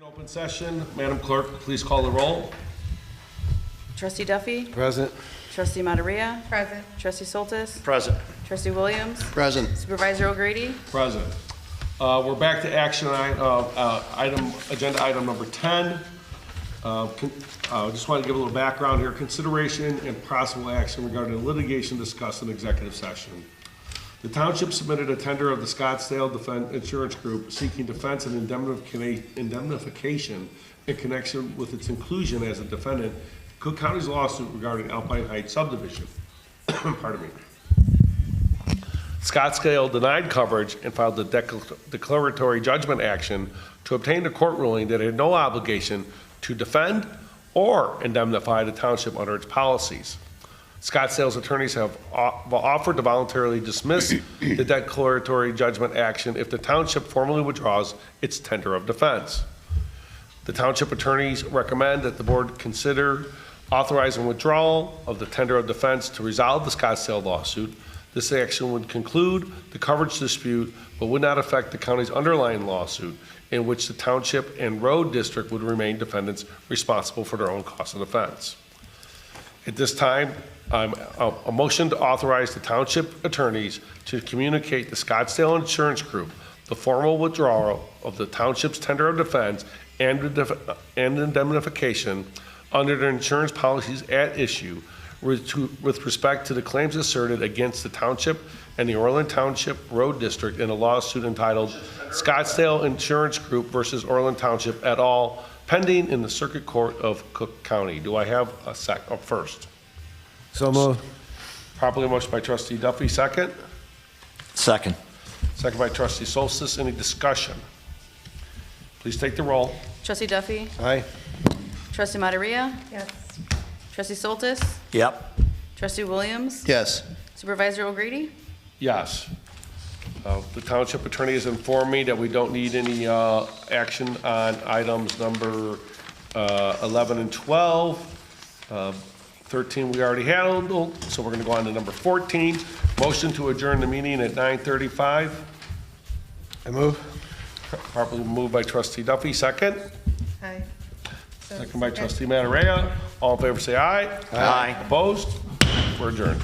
Open session. Madam Clerk, please call the roll. Trustee Duffy? Present. Trustee Materia? Present. Trustee Soltis? Present. Trustee Williams? Present. Supervisor O'Grady? Present. We're back to action agenda item number 10. Just want to give a little background here. Consideration and possible action regarding litigation discussed in executive session. The township submitted a tender of the Scottsdale Insurance Group seeking defense and indemnification in connection with its inclusion as a defendant in Cook County's lawsuit regarding Alpine Heights subdivision. Pardon me. Scottsdale denied coverage and filed a declaratory judgment action to obtain a court ruling that it had no obligation to defend or indemnify the township under its policies. Scottsdale's attorneys have offered to voluntarily dismiss the declaratory judgment action if the township formally withdraws its tender of defense. The township attorneys recommend that the board consider authorizing withdrawal of the tender of defense to resolve the Scottsdale lawsuit. This action would conclude the coverage dispute, but would not affect the county's underlying lawsuit, in which the township and road district would remain defendants responsible for their own cost of defense. At this time, a motion to authorize the township attorneys to communicate the Scottsdale Insurance Group the formal withdrawal of the township's tender of defense and indemnification under the insurance policies at issue with respect to the claims asserted against the township and the Orland Township Road District in a lawsuit entitled Scottsdale Insurance Group versus Orland Township et al., pending in the Circuit Court of Cook County. Do I have a first? So moved. Properly motion by Trustee Duffy, second. Second. Second by Trustee Soltis. Any discussion? Please take the roll. Trustee Duffy? Aye. Trustee Materia? Yes. Trustee Soltis? Yep. Trustee Williams? Yes. Supervisor O'Grady? Yes. The township attorney has informed me that we don't need any action on items number 11 and 12. 13 we already handled, so we're going to go on to number 14. Motion to adjourn the meeting at 9:35. I move. Properly moved by Trustee Duffy. Second. Aye. Second by Trustee Materia. All in favor say aye. Aye. Opposed? We're adjourned.